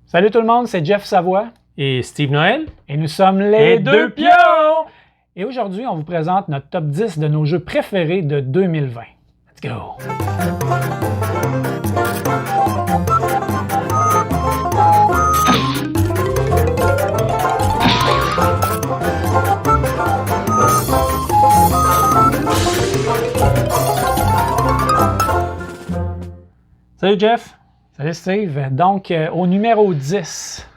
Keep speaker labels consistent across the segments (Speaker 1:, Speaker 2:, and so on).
Speaker 1: Salut tout le monde, c'est Jeff Savoie.
Speaker 2: Et Steve Noël.
Speaker 1: Et nous sommes les deux pions! Et aujourd'hui, on vous présente notre top 10 de nos jeux préférés de 2020. Let's go!
Speaker 2: Salut Jeff.
Speaker 1: Salut Steve. Donc, au numéro 10.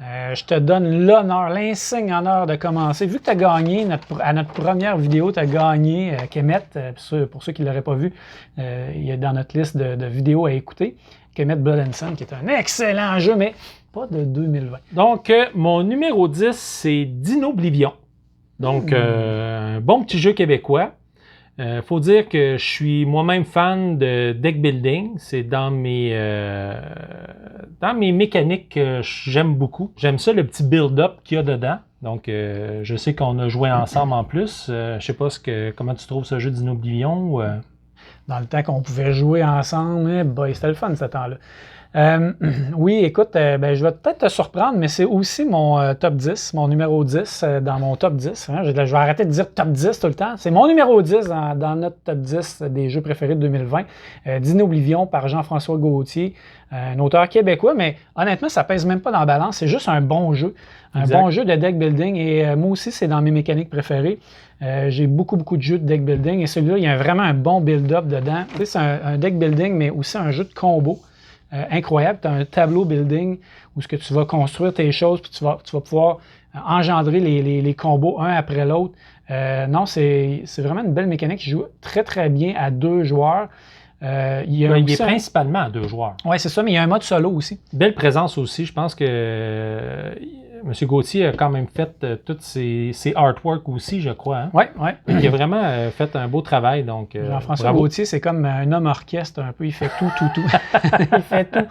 Speaker 1: Je te donne l'honneur, l'insigne honneur de commencer. Vu que tu as gagné, à notre première vidéo, tu as gagné Kemet. Pour ceux qui ne l'auraient pas vu, il est dans notre liste de vidéos à écouter. Kemet Blood & Sand, qui est un excellent jeu, mais pas de 2020.
Speaker 2: Donc, mon numéro 10, c'est Dinoblivion. Donc, un bon petit jeu québécois. Faut dire que je suis moi-même fan de deck building. C'est dans mes mécaniques que j'aime beaucoup. J'aime ça, le petit build-up qu'il y a dedans. Donc, je sais qu'on a joué ensemble en plus. Je sais pas comment tu trouves ce jeu Dinoblivion.
Speaker 1: Dans le temps qu'on pouvait jouer ensemble, c'était le fun ce temps-là. Oui, écoute, je vais peut-être te surprendre, mais c'est aussi mon top 10, mon numéro 10 dans mon top 10. Hein. Je vais arrêter de dire top 10 tout le temps. C'est mon numéro 10 dans notre top 10 des jeux préférés de 2020. Dinoblivion par Jean-François Gauthier, un auteur québécois, mais honnêtement, ça pèse même pas dans la balance. C'est juste un bon jeu. Bon jeu de deck building. Et moi aussi, c'est dans mes mécaniques préférées. J'ai beaucoup de jeux de deck building. Et celui-là, il y a vraiment un bon build-up dedans. Tu sais, c'est un deck building, mais aussi un jeu de combo. Incroyable, tu as un tableau building où ce que tu vas construire tes choses puis tu vas pouvoir engendrer les combos un après l'autre. Non, c'est vraiment une belle mécanique qui joue très bien à 2 joueurs. Il
Speaker 2: est principalement à 2 joueurs.
Speaker 1: Oui, c'est ça, mais il y a un mode solo aussi.
Speaker 2: Belle présence aussi. Je pense que M. Gauthier a quand même fait tous ses artworks aussi, je crois. Hein?
Speaker 1: Oui.
Speaker 2: Il a vraiment fait un beau travail. Donc,
Speaker 1: Jean-François Gauthier, c'est comme un homme orchestre un peu. Il fait tout. Il fait tout.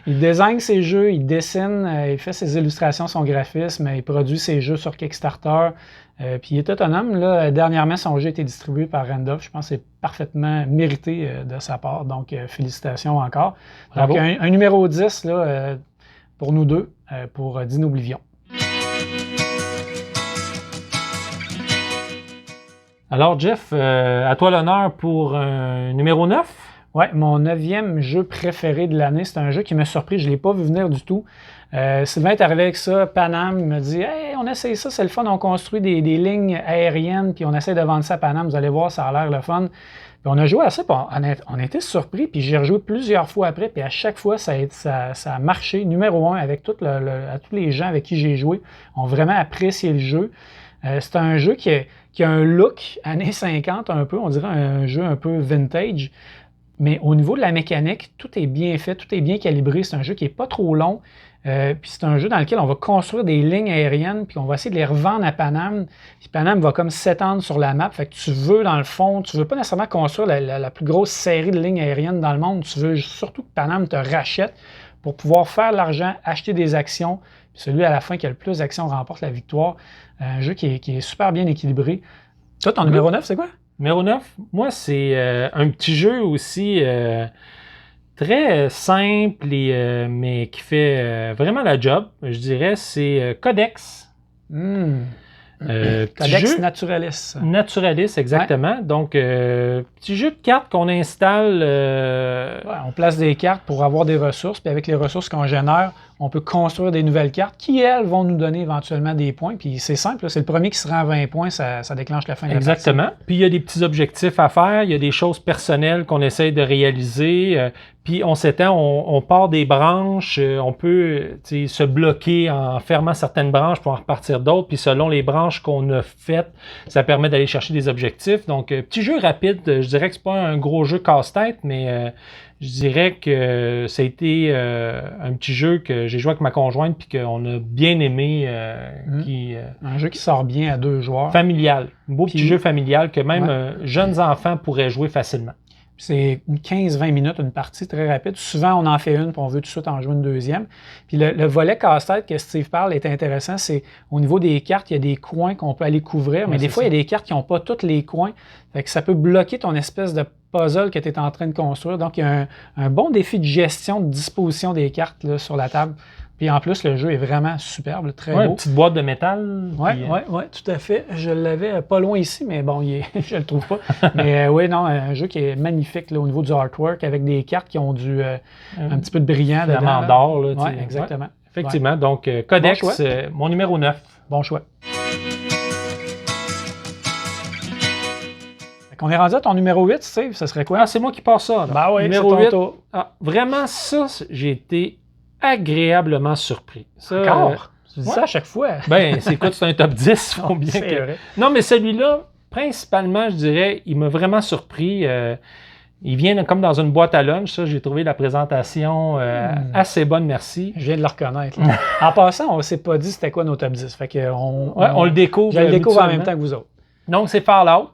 Speaker 1: Il désigne ses jeux, il dessine, il fait ses illustrations, son graphisme, il produit ses jeux sur Kickstarter. Puis il est autonome. Là, dernièrement, son jeu a été distribué par Randolph. Je pense que c'est parfaitement mérité de sa part. Donc, félicitations encore.
Speaker 2: Bravo.
Speaker 1: Donc, un numéro 10 là, pour nous deux, pour Dinoblivion.
Speaker 2: Alors, Jeff, à toi l'honneur pour un numéro 9.
Speaker 1: Oui, mon 9e jeu préféré de l'année. C'est un jeu qui m'a surpris. Je ne l'ai pas vu venir du tout. Sylvain est arrivé avec ça. Paname, il m'a dit « Hey, on essaye ça, c'est le fun. On construit des lignes aériennes, puis on essaie de vendre ça à Paname. Vous allez voir, ça a l'air le fun. » Puis on a joué à ça, puis on a été surpris. Puis j'ai rejoué plusieurs fois après, puis à chaque fois, ça a marché. Numéro 1, avec tous les gens avec qui j'ai joué, ont vraiment apprécié le jeu. C'est un jeu qui a un look années 50 un peu, on dirait un jeu un peu vintage. Mais au niveau de la mécanique, tout est bien fait, tout est bien calibré. C'est un jeu qui n'est pas trop long. Puis c'est un jeu dans lequel on va construire des lignes aériennes, puis on va essayer de les revendre à Paname. Puis Paname va comme s'étendre sur la map. Fait que tu veux, dans le fond, tu veux pas nécessairement construire la plus grosse série de lignes aériennes dans le monde. Tu veux surtout que Paname te rachète pour pouvoir faire de l'argent, acheter des actions. Puis celui à la fin qui a le plus d'actions remporte la victoire. Un jeu qui est super bien équilibré. Toi, ton numéro 9, c'est quoi?
Speaker 2: Numéro 9, moi, c'est un petit jeu aussi très simple, mais qui fait vraiment la job. Je dirais, c'est Codex.
Speaker 1: Codex Naturalis.
Speaker 2: Naturalis, exactement. Ouais. Donc, petit jeu de cartes qu'on installe.
Speaker 1: On place des cartes pour avoir des ressources, puis avec les ressources qu'on génère, on peut construire des nouvelles cartes qui, elles, vont nous donner éventuellement des points. Puis c'est simple, c'est le premier qui se rend à 20 points, ça déclenche la fin de la partie.
Speaker 2: Exactement. Puis il y a des petits objectifs à faire, il y a des choses personnelles qu'on essaye de réaliser. Puis on s'étend, on part des branches, on peut se bloquer en fermant certaines branches pour en repartir d'autres. Puis selon les branches qu'on a faites, ça permet d'aller chercher des objectifs. Donc, petit jeu rapide, je dirais que c'est pas un gros jeu casse-tête, mais je dirais que ça a été un petit jeu que j'ai joué avec ma conjointe puis qu'on a bien aimé.
Speaker 1: Un jeu qui sort bien à 2 joueurs.
Speaker 2: Familial. Un beau petit jeu familial que même jeunes enfants pourraient jouer facilement.
Speaker 1: C'est 15-20 minutes, une partie très rapide. Souvent, on en fait une, puis on veut tout de suite en jouer une deuxième. Puis le volet casse-tête que Steve parle est intéressant. C'est au niveau des cartes, il y a des coins qu'on peut aller couvrir, mais des fois, il y a des cartes qui n'ont pas tous les coins. Fait que ça peut bloquer ton espèce de puzzle que tu es en train de construire. Donc, il y a un bon défi de gestion, de disposition des cartes là, sur la table. Puis en plus, le jeu est vraiment superbe, très beau.
Speaker 2: Une petite boîte de métal.
Speaker 1: Oui, tout à fait. Je l'avais pas loin ici, mais bon, je le trouve pas. Mais oui, non, un jeu qui est magnifique là, au niveau du artwork, avec des cartes qui ont un petit peu de brillant dedans.
Speaker 2: D'or.
Speaker 1: Oui, exactement.
Speaker 2: Ouais. Effectivement. Donc, Codex, bon mon numéro 9.
Speaker 1: Bon choix. On est rendu à ton numéro 8, Steve, ça serait quoi?
Speaker 2: Ah, c'est moi qui passe ça.
Speaker 1: Ben oui,
Speaker 2: numéro
Speaker 1: c'est ton 8.
Speaker 2: Ah, vraiment, ça, j'ai été agréablement surpris. Ça,
Speaker 1: encore? Tu dis ça à chaque fois.
Speaker 2: Ben, c'est quoi, c'est un top 10, faut bien
Speaker 1: c'est
Speaker 2: que...
Speaker 1: vrai.
Speaker 2: Non, mais celui-là, principalement, je dirais, il m'a vraiment surpris. Il vient comme dans une boîte à lunch, ça, j'ai trouvé la présentation assez bonne, merci.
Speaker 1: Je viens de le reconnaître. En passant, on ne s'est pas dit c'était quoi nos top 10. Fait que
Speaker 2: on le découvre.
Speaker 1: Je le découvre en même temps que vous autres.
Speaker 2: Donc, c'est Fallout.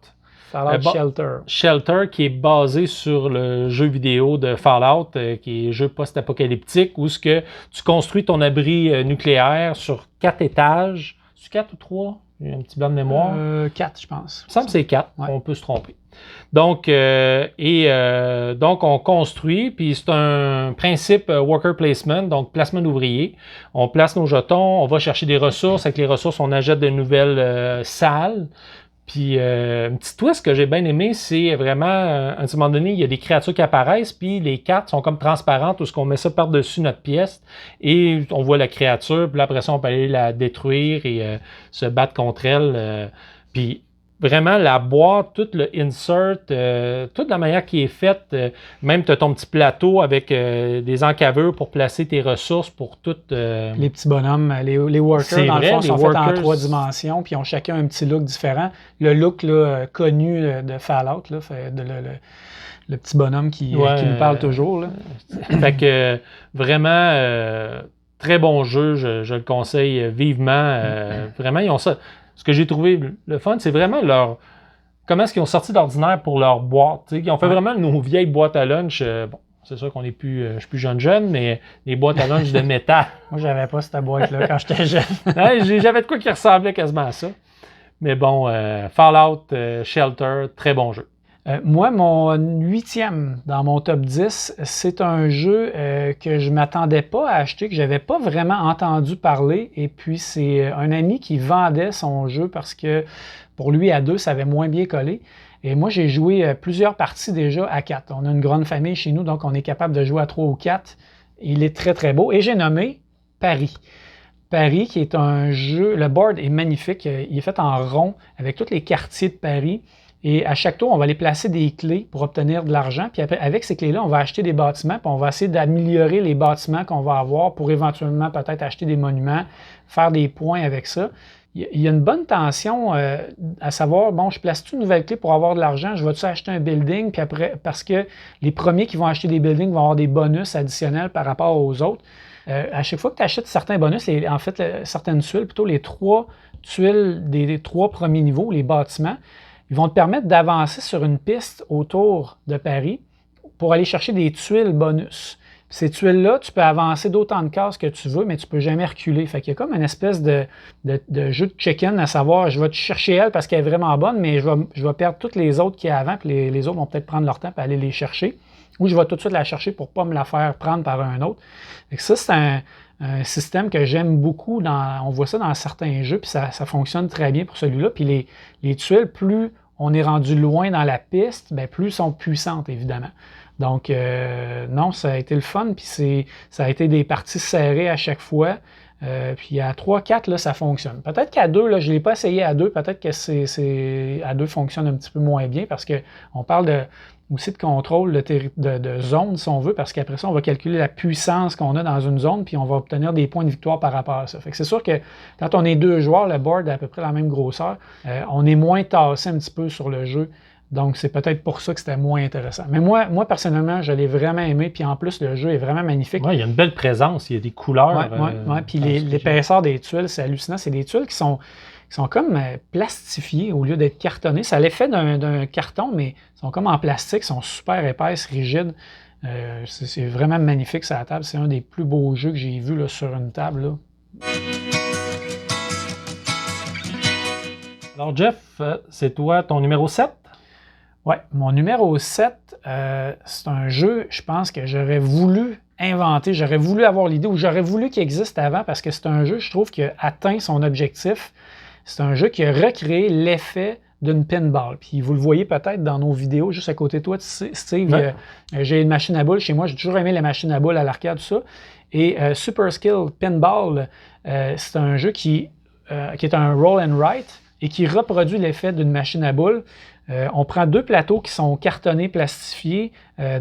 Speaker 1: Shelter.
Speaker 2: Shelter, qui est basé sur le jeu vidéo de Fallout, qui est un jeu post-apocalyptique, où ce que tu construis ton abri nucléaire sur 4 étages. C'est 4 ou 3? J'ai un petit blanc de mémoire.
Speaker 1: 4, je pense.
Speaker 2: Il me semble que c'est 4. Ouais. On peut se tromper. Donc, donc, on construit, puis c'est un principe worker placement, donc placement d'ouvriers. On place nos jetons, on va chercher des ressources. Avec les ressources, on achète de nouvelles salles. Puis, un petit twist que j'ai bien aimé, c'est vraiment, à un moment donné, il y a des créatures qui apparaissent, puis les cartes sont comme transparentes, où on met ça par-dessus notre pièce, et on voit la créature, puis là, après ça, on peut aller la détruire et se battre contre elle. Puis, vraiment, la boîte, tout le insert, toute la manière qui est faite, même tu as ton petit plateau avec des encaveurs pour placer tes ressources pour toutes...
Speaker 1: Les petits bonhommes, les workers, dans le fond, sont faits en 3 dimensions, puis ils ont chacun un petit look différent. Le look là, connu de Fallout, là, le petit bonhomme qui nous parle toujours. Là.
Speaker 2: Fait que vraiment, très bon jeu, je le conseille vivement. Vraiment, ils ont ça... Ce que j'ai trouvé le fun, c'est vraiment comment est-ce qu'ils ont sorti d'ordinaire pour leur boîte. T'sais. Ils ont fait vraiment nos vieilles boîtes à lunch. Bon, c'est sûr qu'on est plus, je suis plus jeune, mais les boîtes à lunch de métal.
Speaker 1: Moi, j'avais pas cette boîte-là quand j'étais jeune.
Speaker 2: J'avais de quoi qui ressemblait quasiment à ça. Mais bon, Fallout, Shelter, très bon jeu.
Speaker 1: Moi, mon 8e dans mon top 10, c'est un jeu que je ne m'attendais pas à acheter, que je n'avais pas vraiment entendu parler. Et puis, c'est un ami qui vendait son jeu parce que pour lui, à 2, ça avait moins bien collé. Et moi, j'ai joué plusieurs parties déjà à 4. On a une grande famille chez nous, donc on est capable de jouer à 3 ou 4. Il est très, très beau. Et j'ai nommé Paris. Paris, qui est un jeu... Le board est magnifique. Il est fait en rond avec tous les quartiers de Paris. Et à chaque tour, on va aller placer des clés pour obtenir de l'argent. Puis après, avec ces clés-là, on va acheter des bâtiments. Puis on va essayer d'améliorer les bâtiments qu'on va avoir pour éventuellement peut-être acheter des monuments, faire des points avec ça. Il y a une bonne tension à savoir, bon, je place une nouvelle clé pour avoir de l'argent, je vais-tu acheter un building? Puis après, parce que les premiers qui vont acheter des buildings vont avoir des bonus additionnels par rapport aux autres. À chaque fois que tu achètes certains bonus, en fait, certaines tuiles, plutôt les 3 tuiles des 3 premiers niveaux, les bâtiments, ils vont te permettre d'avancer sur une piste autour de Paris pour aller chercher des tuiles bonus. Puis ces tuiles-là, tu peux avancer d'autant de cases que tu veux, mais tu ne peux jamais reculer. Fait qu'il y a comme une espèce de jeu de check-in à savoir, je vais te chercher elle parce qu'elle est vraiment bonne, mais je vais perdre toutes les autres qui y a avant, puis les autres vont peut-être prendre leur temps pour aller les chercher. Ou je vais tout de suite la chercher pour ne pas me la faire prendre par un autre. Fait que ça, c'est un système que j'aime beaucoup. On voit ça dans certains jeux, puis ça fonctionne très bien pour celui-là. Puis les tuiles, plus on est rendu loin dans la piste, bien, plus sont puissantes, évidemment. Donc, non, ça a été le fun, puis ça a été des parties serrées à chaque fois. Puis à 3-4, là, ça fonctionne. Peut-être qu'à 2, là, je ne l'ai pas essayé à 2, peut-être que à 2 fonctionne un petit peu moins bien, parce qu'on parle aussi de contrôle de zone, si on veut, parce qu'après ça, on va calculer la puissance qu'on a dans une zone, puis on va obtenir des points de victoire par rapport à ça. Fait que c'est sûr que quand on est 2 joueurs, le board est à peu près la même grosseur, on est moins tassé un petit peu sur le jeu. Donc, c'est peut-être pour ça que c'était moins intéressant. Mais moi personnellement, je l'ai vraiment aimé, puis en plus, le jeu est vraiment magnifique.
Speaker 2: Oui, il y a une belle présence, il y a des couleurs.
Speaker 1: Oui, puis l'épaisseur des tuiles, c'est hallucinant. C'est des tuiles qui sont comme plastifiées au lieu d'être cartonnées. Ça a l'effet d'un carton, mais ils sont comme en plastique, ils sont super épaisses, rigides. C'est vraiment magnifique, ça, la table. C'est un des plus beaux jeux que j'ai vus là, sur une table. Là.
Speaker 2: Alors, Jeff, c'est toi ton numéro 7?
Speaker 1: Ouais, mon numéro 7, c'est un jeu, je pense que j'aurais voulu inventer, j'aurais voulu avoir l'idée ou j'aurais voulu qu'il existe avant parce que c'est un jeu, je trouve, qui a atteint son objectif. C'est un jeu qui a recréé l'effet d'une pinball. Puis vous le voyez peut-être dans nos vidéos, juste à côté de toi, Steve,
Speaker 2: Ouais.
Speaker 1: j'ai une machine à boules chez moi, j'ai toujours aimé les machines à boules à l'arcade, tout ça. Et Super Skill Pinball, c'est un jeu qui est un roll and write et qui reproduit l'effet d'une machine à boules. On prend 2 plateaux qui sont cartonnés, plastifiés,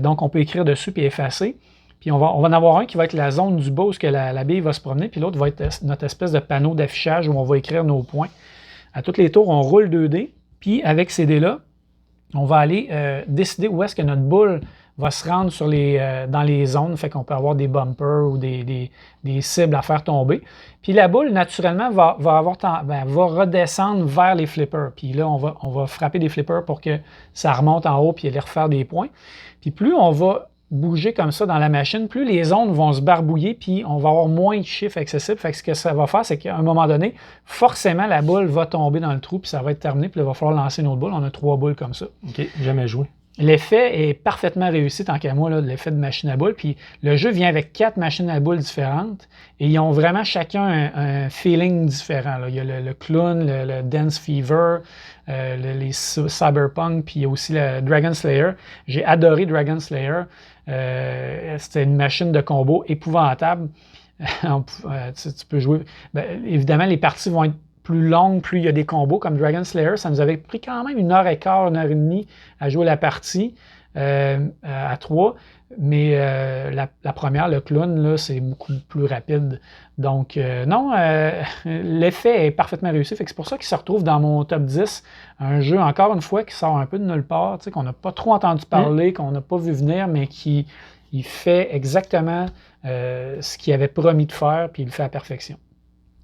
Speaker 1: donc on peut écrire dessus puis effacer. Puis on va en avoir un qui va être la zone du bas où la bille va se promener, puis l'autre va être notre espèce de panneau d'affichage où on va écrire nos points. À tous les tours, on roule 2 dés, puis avec ces dés-là, on va aller décider où est-ce que notre boule va se rendre dans les zones, fait qu'on peut avoir des bumpers ou des cibles à faire tomber. Puis la boule, naturellement, va redescendre vers les flippers. Puis là, on va frapper des flippers pour que ça remonte en haut puis aller refaire des points. Puis plus on va bouger comme ça dans la machine, plus les zones vont se barbouiller, puis on va avoir moins de chiffres accessibles. Fait que ce que ça va faire, c'est qu'à un moment donné, forcément, la boule va tomber dans le trou, puis ça va être terminé, puis là, il va falloir lancer une autre boule. On a 3 boules comme ça.
Speaker 2: OK, jamais joué.
Speaker 1: L'effet est parfaitement réussi, tant qu'à moi, là, l'effet de machine à boules. Puis le jeu vient avec 4 machines à boules différentes et ils ont vraiment chacun un feeling différent, là. Il y a le clown, le Dance Fever, les Cyberpunk, puis il y a aussi le Dragon Slayer. J'ai adoré Dragon Slayer. C'était une machine de combo épouvantable. Tu peux jouer. Évidemment, les parties vont être plus longues, plus il y a des combos comme Dragon Slayer. Ça nous avait pris quand même 1h15, 1h30 à jouer la partie à 3. Mais la première, le clown, là, c'est beaucoup plus rapide. Donc, l'effet est parfaitement réussi. Fait que c'est pour ça qu'il se retrouve dans mon top 10. Un jeu, encore une fois, qui sort un peu de nulle part, qu'on n'a pas trop entendu parler, qu'on n'a pas vu venir, mais qui fait exactement ce qu'il avait promis de faire, puis il le fait à perfection.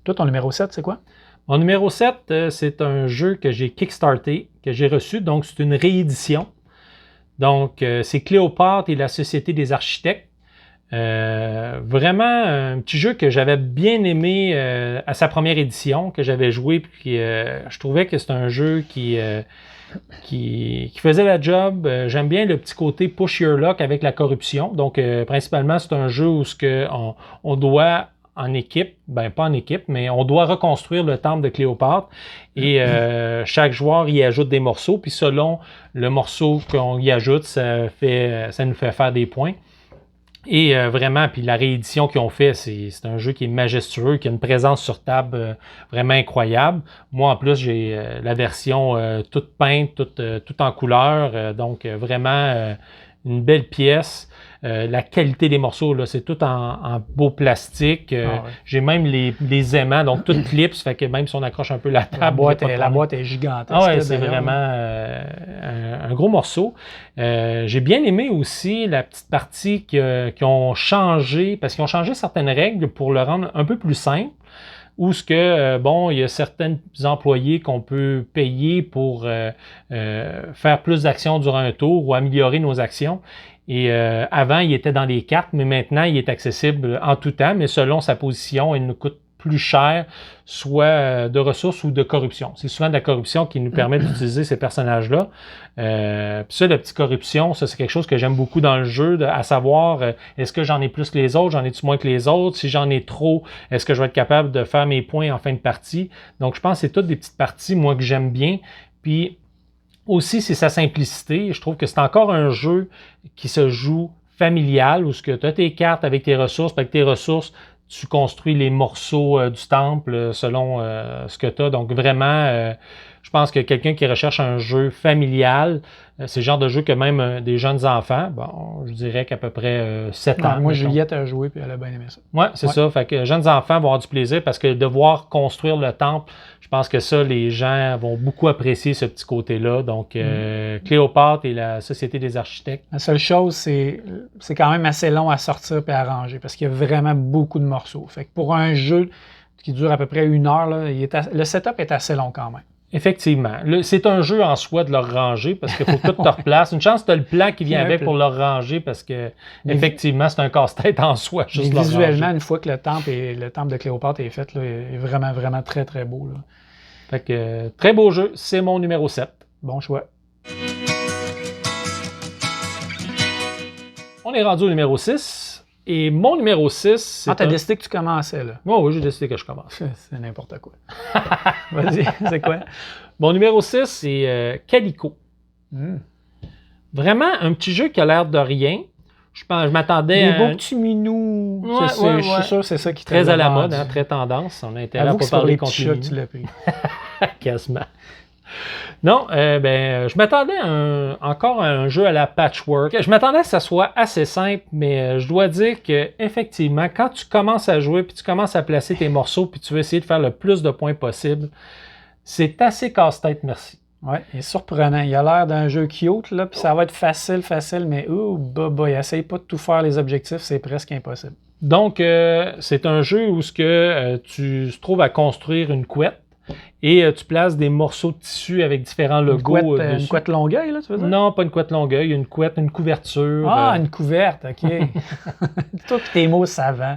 Speaker 1: Toi, ton numéro 7, c'est quoi?
Speaker 2: Mon numéro 7, c'est un jeu que j'ai kickstarté, que j'ai reçu. Donc, c'est une réédition. Donc, c'est Cléopâtre et la Société des architectes. Vraiment un petit jeu que j'avais bien aimé à sa première édition, que j'avais joué. Puis je trouvais que c'est un jeu qui faisait la job. J'aime bien le petit côté push your luck avec la corruption. Donc, principalement, c'est un jeu où on doit en équipe, pas en équipe, mais on doit reconstruire le temple de Cléopâtre et chaque joueur y ajoute des morceaux, puis selon le morceau qu'on y ajoute, ça nous fait faire des points. Et vraiment, puis la réédition qu'ils ont fait, c'est un jeu qui est majestueux, qui a une présence sur table vraiment incroyable. Moi, en plus, j'ai la version toute peinte, toute en couleur, donc vraiment une belle pièce. La qualité des morceaux, là, c'est tout en beau plastique.
Speaker 1: Ouais.
Speaker 2: J'ai même les aimants, donc tout clips, ça fait que même si on accroche un peu la table...
Speaker 1: La boîte est gigantesque.
Speaker 2: Ah ouais, c'est vraiment un gros morceau. J'ai bien aimé aussi la petite partie qui ont changé, parce qu'ils ont changé certaines règles pour le rendre un peu plus simple. Où il y a certains employés qu'on peut payer pour faire plus d'actions durant un tour ou améliorer nos actions. Et avant, il était dans les cartes, mais maintenant, il est accessible en tout temps, mais selon sa position, il nous coûte plus cher, soit de ressources ou de corruption. C'est souvent de la corruption qui nous permet d'utiliser ces personnages-là. Puis ça, la petite corruption, ça c'est quelque chose que j'aime beaucoup dans le jeu, à savoir, est-ce que j'en ai plus que les autres, j'en ai-tu moins que les autres? Si j'en ai trop, est-ce que je vais être capable de faire mes points en fin de partie? Donc, je pense que c'est toutes des petites parties, moi, que j'aime bien. Puis aussi, c'est sa simplicité. Je trouve que c'est encore un jeu qui se joue familial, où tu as tes cartes avec tes ressources, puis avec tes ressources, tu construis les morceaux du temple selon ce que tu as. Donc vraiment, je pense que quelqu'un qui recherche un jeu familial, c'est le genre de jeu que même des jeunes enfants, je dirais qu'à peu près 7 ans.
Speaker 1: Moi, Juliette a joué et elle a bien aimé ça.
Speaker 2: Oui, c'est ça. Fait que jeunes enfants vont avoir du plaisir parce que devoir construire le temple, je pense que ça, les gens vont beaucoup apprécier ce petit côté-là. Donc, Cléopâtre et la Société des architectes.
Speaker 1: La seule chose, c'est quand même assez long à sortir et à ranger parce qu'il y a vraiment beaucoup de morceaux. Fait que pour un jeu qui dure à peu près 1 heure, là, le setup est assez long quand même.
Speaker 2: Effectivement. C'est un jeu en soi de le ranger parce qu'il faut que tout te replace. Une chance, tu as le plan qui vient avec pour le ranger parce que effectivement, c'est un casse-tête en soi. Juste
Speaker 1: visuellement, une fois que le temple de Cléopâtre est fait, là, il est vraiment, vraiment très, très beau. Là.
Speaker 2: Fait que très beau jeu. C'est mon numéro 7.
Speaker 1: Bon choix.
Speaker 2: On est rendu au numéro 6. Et mon numéro 6, c'est.
Speaker 1: Ah, t'as décidé que tu commençais, là.
Speaker 2: Oh, oui, j'ai décidé que je commence.
Speaker 1: C'est n'importe quoi. Vas-y, c'est quoi?
Speaker 2: Mon numéro 6, c'est Calico. Vraiment un petit jeu qui a l'air de rien. Je m'attendais
Speaker 1: à...
Speaker 2: Des
Speaker 1: beaux petits minous.
Speaker 2: Ouais,
Speaker 1: je suis sûr que c'est ça qui
Speaker 2: très à la mode, hein, très tendance. On a intérêt à pas parler contre les
Speaker 1: tu l'as pris.
Speaker 2: Quasiment. Non, je m'attendais encore à un jeu à la patchwork. Je m'attendais à ce que ça soit assez simple, mais je dois dire que effectivement, quand tu commences à jouer, puis tu commences à placer tes morceaux, puis tu veux essayer de faire le plus de points possible, c'est assez casse-tête, merci.
Speaker 1: Oui, il est surprenant. Il a l'air d'un jeu cute, là, puis ça va être facile, mais il essaye pas de tout faire les objectifs, c'est presque impossible.
Speaker 2: Donc, c'est un jeu où tu te trouves à construire une couette et tu places des morceaux de tissu avec différents logos dessus.
Speaker 1: Une couette Longueuil, là, tu veux dire?
Speaker 2: Non, pas une couette Longueuil, une couette, une couverture.
Speaker 1: Ah, une couverte, OK. Toi et tes mots savants.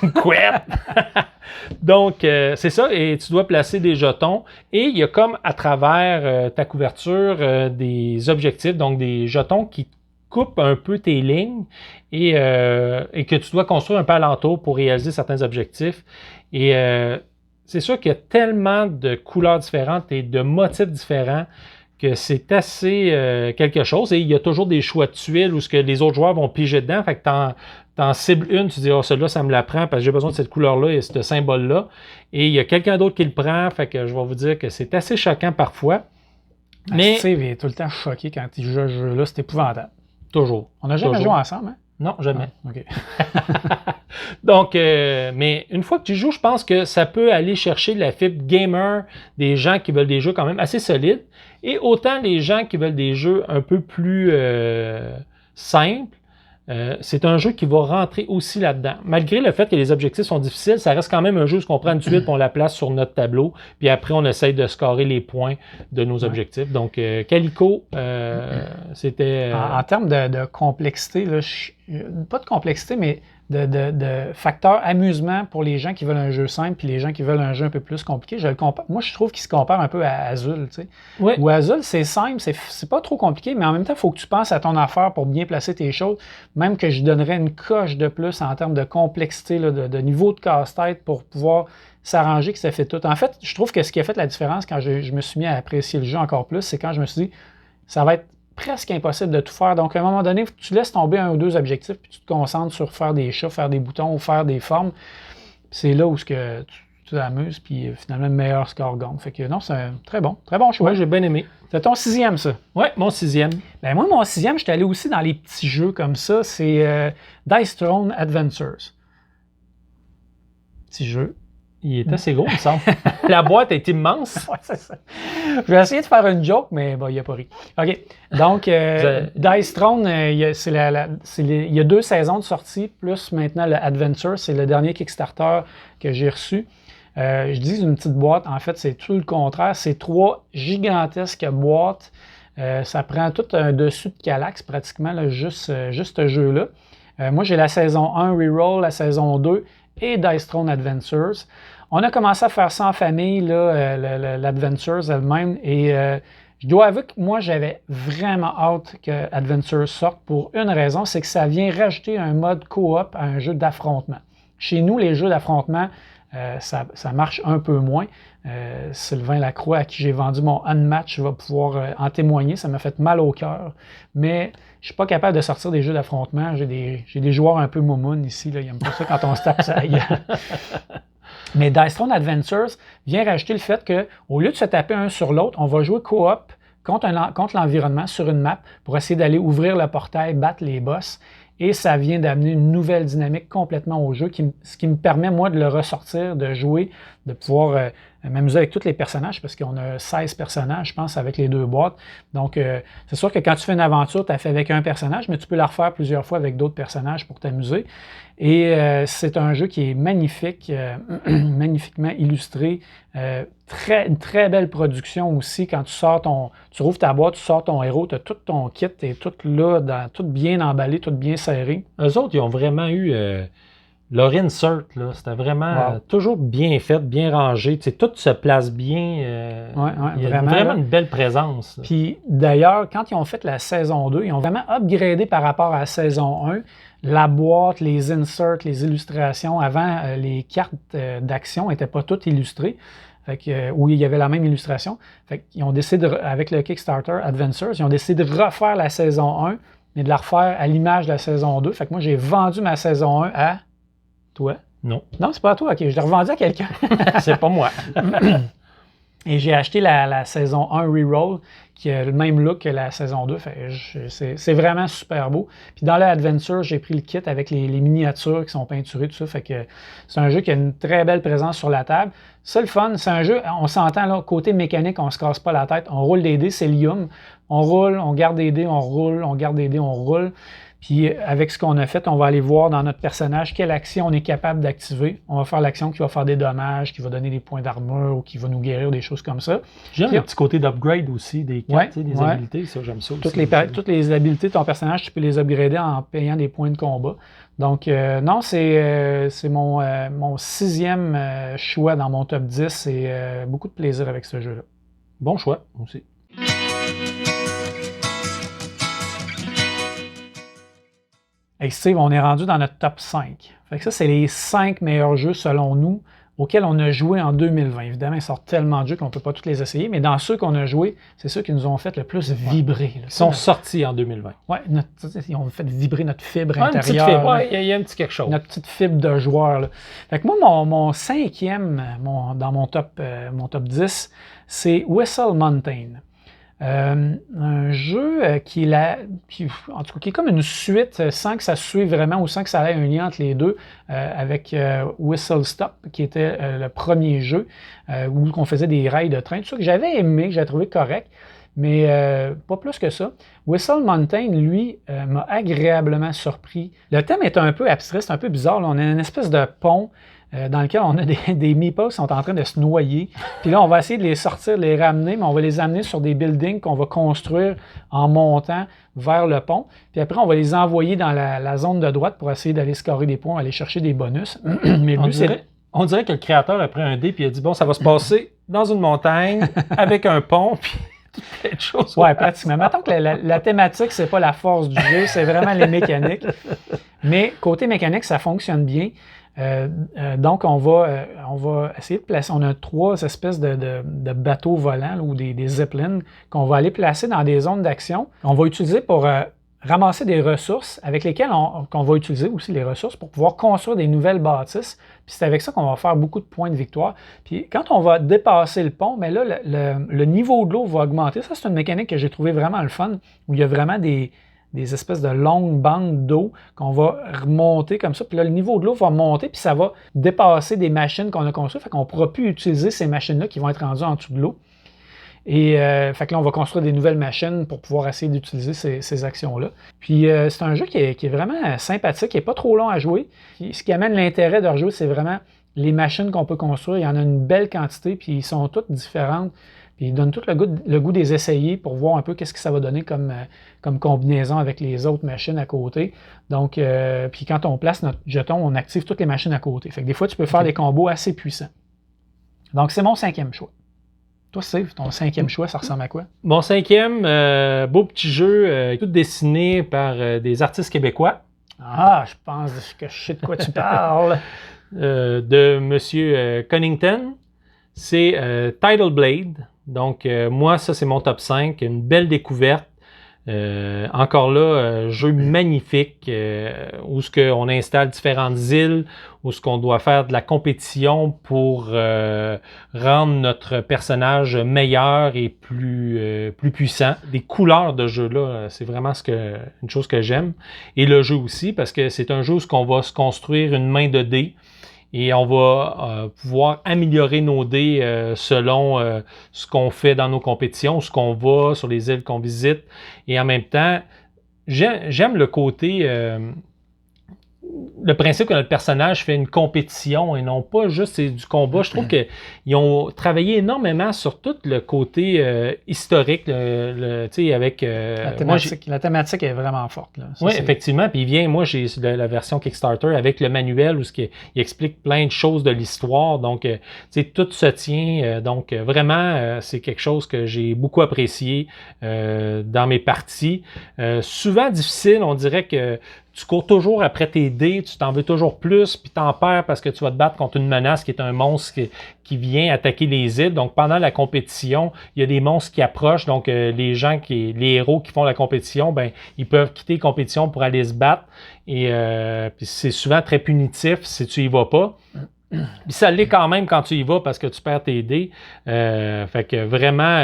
Speaker 2: Une couette! Donc, c'est ça, et tu dois placer des jetons. Et il y a comme à travers ta couverture des objectifs, donc des jetons qui coupent un peu tes lignes et que tu dois construire un peu alentour pour réaliser certains objectifs. Et c'est sûr qu'il y a tellement de couleurs différentes et de motifs différents que c'est assez quelque chose. Et il y a toujours des choix de tuiles où ce que les autres joueurs vont piger dedans. Fait que t'en cibles une, tu dis, celle-là, ça me la prend parce que j'ai besoin de cette couleur-là et ce symbole-là. Et il y a quelqu'un d'autre qui le prend. Fait que je vais vous dire que c'est assez choquant parfois.
Speaker 1: Mais Steve est tout le temps choqué quand il joue à ce jeu-là. C'est épouvantable.
Speaker 2: Toujours.
Speaker 1: On n'a jamais joué ensemble, hein?
Speaker 2: Non, jamais.
Speaker 1: Ah, OK.
Speaker 2: Donc, mais une fois que tu joues, je pense que ça peut aller chercher la fibre gamer des gens qui veulent des jeux quand même assez solides et autant les gens qui veulent des jeux un peu plus simples. C'est un jeu qui va rentrer aussi là-dedans. Malgré le fait que les objectifs sont difficiles, ça reste quand même un jeu où on prend une tuile et on la place sur notre tableau, puis après on essaye de scorer les points de nos objectifs. Donc, Calico, c'était...
Speaker 1: En termes de complexité, là, pas de complexité, mais de facteur amusement pour les gens qui veulent un jeu simple puis les gens qui veulent un jeu un peu plus compliqué. Moi, je trouve qu'il se compare un peu à Azul. Tu sais.
Speaker 2: Oui.
Speaker 1: Où Azul, c'est simple, c'est pas trop compliqué, mais en même temps, il faut que tu penses à ton affaire pour bien placer tes choses. Même que je donnerais une coche de plus en termes de complexité, là, de niveau de casse-tête pour pouvoir s'arranger que ça fait tout. En fait, je trouve que ce qui a fait la différence quand je me suis mis à apprécier le jeu encore plus, c'est quand je me suis dit, ça va être presque impossible de tout faire. Donc, à un moment donné, tu laisses tomber un ou deux objectifs puis tu te concentres sur faire des chats, faire des boutons ou faire des formes. C'est là où tu t'amuses puis finalement, le meilleur score gagne. Fait que non, c'est un très bon choix.
Speaker 2: Oui, j'ai bien aimé.
Speaker 1: C'est ton 6e, ça?
Speaker 2: Oui, mon 6e.
Speaker 1: Ben moi, mon 6e, j'étais allé aussi dans les petits jeux comme ça. C'est Dice Throne Adventures. Petit jeu.
Speaker 2: Il est assez gros, il me semble. La boîte est immense.
Speaker 1: Ouais, c'est ça. Je vais essayer de faire une joke, mais bon, il n'a pas ri. OK. Donc, Dice Throne, il y a 2 saisons de sortie, plus maintenant le Adventure. C'est le dernier Kickstarter que j'ai reçu. Je dis une petite boîte. En fait, c'est tout le contraire. C'est 3 gigantesques boîtes. Ça prend tout un dessus de Kallax, pratiquement, là, juste ce jeu-là. Moi, j'ai la saison 1 Reroll, la saison 2 et Dice Throne Adventures. On a commencé à faire ça en famille, l'Adventures elle-même, et je dois avouer que moi, j'avais vraiment hâte que Adventures sorte pour une raison, c'est que ça vient rajouter un mode coop à un jeu d'affrontement. Chez nous, les jeux d'affrontement, ça marche un peu moins. Sylvain Lacroix, à qui j'ai vendu mon Unmatch, va pouvoir en témoigner. Ça m'a fait mal au cœur. Mais je ne suis pas capable de sortir des jeux d'affrontement. J'ai des joueurs un peu moumounes ici. Là. Ils n'aiment pas ça quand on se tape ça. Mais Dice Throne Adventures vient rajouter le fait qu'au lieu de se taper un sur l'autre, on va jouer coop contre l'environnement sur une map pour essayer d'aller ouvrir le portail, battre les boss. Et ça vient d'amener une nouvelle dynamique complètement au jeu, ce qui me permet, moi, de le ressortir, de jouer, de pouvoir m'amuser avec tous les personnages, parce qu'on a 16 personnages, je pense, avec les 2 boîtes. Donc, c'est sûr que quand tu fais une aventure, tu as fait avec un personnage, mais tu peux la refaire plusieurs fois avec d'autres personnages pour t'amuser. Et c'est un jeu qui est magnifique, magnifiquement illustré. Une très belle production aussi. Quand tu rouvres ta boîte, tu sors ton héros, tu as tout ton kit, et tout là, tout bien emballé, tout bien serré.
Speaker 2: Eux autres, ils ont vraiment eu leur insert, là, c'était vraiment toujours bien fait, bien rangé. Tu sais, tout se place bien. Il y a vraiment une belle présence. Là.
Speaker 1: Puis d'ailleurs, quand ils ont fait la saison 2, ils ont vraiment upgradé par rapport à la saison 1. La boîte, les inserts, les illustrations. Avant, les cartes d'action n'étaient pas toutes illustrées. Fait que, où il y avait la même illustration. Fait qu'ils ont décidé, avec le Kickstarter Adventures, ils ont décidé de refaire la saison 1, mais de la refaire à l'image de la saison 2. Fait que moi, j'ai vendu ma saison 1 à toi.
Speaker 2: Non.
Speaker 1: Non, c'est pas à toi. OK, je l'ai revendu à quelqu'un.
Speaker 2: C'est pas moi.
Speaker 1: Et j'ai acheté la saison 1 Reroll, qui a le même look que la saison 2. C'est vraiment super beau. Puis dans l'Adventure, j'ai pris le kit avec les miniatures qui sont peinturées, tout ça. Fait que c'est un jeu qui a une très belle présence sur la table. C'est le fun. C'est un jeu, on s'entend là, côté mécanique, on se casse pas la tête. On roule des dés, c'est Lium. On roule, on garde des dés, on roule, on garde des dés, on roule. Puis avec ce qu'on a fait, on va aller voir dans notre personnage quelle action on est capable d'activer. On va faire l'action qui va faire des dommages, qui va donner des points d'armure ou qui va nous guérir, des choses comme ça.
Speaker 2: J'aime le petit côté d'upgrade aussi, des cartes, des habilités, ça j'aime ça aussi.
Speaker 1: Toutes les habilités de ton personnage, tu peux les upgrader en payant des points de combat. Donc non, c'est mon 6e choix dans mon top 10 et beaucoup de plaisir avec ce jeu-là.
Speaker 2: Bon choix aussi.
Speaker 1: Hey Steve, on est rendu dans notre top 5. Fait que ça, c'est les 5 meilleurs jeux selon nous auxquels on a joué en 2020. Évidemment, ils sortent tellement de jeux qu'on ne peut pas tous les essayer, mais dans ceux qu'on a joués, c'est ceux qui nous ont fait le plus vibrer.
Speaker 2: Ils sont sortis en 2020.
Speaker 1: Oui, ils ont fait vibrer notre fibre intérieure.
Speaker 2: Il y a un petit quelque chose.
Speaker 1: Notre petite fibre de joueur. Là. Fait que moi, mon 5e dans mon top 10, c'est Whistle Mountain. Un jeu qui est comme une suite sans que ça se suive vraiment ou sans que ça ait un lien entre les deux avec Whistle Stop qui était le premier jeu où on faisait des rails de train, tout ça que j'avais aimé, que j'avais trouvé correct, mais pas plus que ça. Whistle Mountain, lui, m'a agréablement surpris. Le thème est un peu abstrait, c'est un peu bizarre. Là. On a une espèce de pont dans lequel on a des meeples qui sont en train de se noyer. Puis là, on va essayer de les sortir, de les ramener, mais on va les amener sur des buildings qu'on va construire en montant vers le pont. Puis après, on va les envoyer dans la zone de droite pour essayer d'aller scorer des points, aller chercher des bonus. Mais
Speaker 2: on dirait que le créateur a pris un dé et a dit, bon, ça va se passer dans une montagne avec un pont, puis plein de choses.
Speaker 1: Oui, pratiquement. Mettons que la thématique, c'est pas la force du jeu, c'est vraiment les mécaniques. Mais côté mécanique, ça fonctionne bien. Donc, on va essayer de placer. On a 3 espèces de bateaux volants là, ou des zeppelins qu'on va aller placer dans des zones d'action. On va utiliser pour ramasser des ressources avec lesquelles qu'on va utiliser aussi les ressources pour pouvoir construire des nouvelles bâtisses. Puis c'est avec ça qu'on va faire beaucoup de points de victoire. Puis quand on va dépasser le pont, bien là, le niveau de l'eau va augmenter. Ça, c'est une mécanique que j'ai trouvé vraiment le fun, où il y a vraiment des espèces de longues bandes d'eau qu'on va remonter comme ça. Puis là, le niveau de l'eau va monter, puis ça va dépasser des machines qu'on a construites. Fait qu'on ne pourra plus utiliser ces machines-là qui vont être rendues en dessous de l'eau. Et fait que là, on va construire des nouvelles machines pour pouvoir essayer d'utiliser ces actions-là. Puis c'est un jeu qui est vraiment sympathique, qui n'est pas trop long à jouer. Puis, ce qui amène l'intérêt de rejouer, c'est vraiment les machines qu'on peut construire. Il y en a une belle quantité, puis ils sont toutes différentes. Puis ils donnent tout le goût des essayer pour voir un peu qu'est-ce que ça va donner comme combinaison avec les autres machines à côté. Donc, puis quand on place notre jeton, on active toutes les machines à côté. Fait que des fois, tu peux faire des combos assez puissants. Donc, c'est mon 5e choix. Toi, Steve, ton 5e choix, ça ressemble à quoi?
Speaker 2: Mon 5e, beau petit jeu, tout dessiné par des artistes québécois.
Speaker 1: Ah, je pense que je sais de quoi tu parles.
Speaker 2: De M. Cunnington. C'est Tidal Blade. Donc, moi, ça, c'est mon top 5. Une belle découverte. Encore là, jeu magnifique où on installe différentes îles, où ce qu'on doit faire de la compétition pour rendre notre personnage meilleur et plus puissant. Des couleurs de jeu là, c'est vraiment une chose que j'aime. Et le jeu aussi, parce que c'est un jeu où on va se construire une main de dés. Et on va pouvoir améliorer nos dés selon ce qu'on fait dans nos compétitions, ce qu'on va, sur les îles qu'on visite. Et en même temps, j'aime le côté le principe que notre personnage fait une compétition et non pas juste du combat. Je trouve qu'ils ont travaillé énormément sur tout le côté historique, avec...
Speaker 1: la thématique est vraiment forte.
Speaker 2: Oui, effectivement. Puis moi, j'ai la version Kickstarter avec le manuel où il explique plein de choses de l'histoire. Donc, tout se tient. Donc, vraiment, c'est quelque chose que j'ai beaucoup apprécié dans mes parties. Souvent difficile, on dirait que tu cours toujours après tes dés, tu t'en veux toujours plus, puis t'en perds parce que tu vas te battre contre une menace qui est un monstre qui vient attaquer les îles. Donc, pendant la compétition, il y a des monstres qui approchent. Donc, les héros qui font la compétition, ben, ils peuvent quitter la compétition pour aller se battre. Et puis c'est souvent très punitif si tu y vas pas. Puis ça l'est quand même quand tu y vas parce que tu perds tes dés. Fait que vraiment,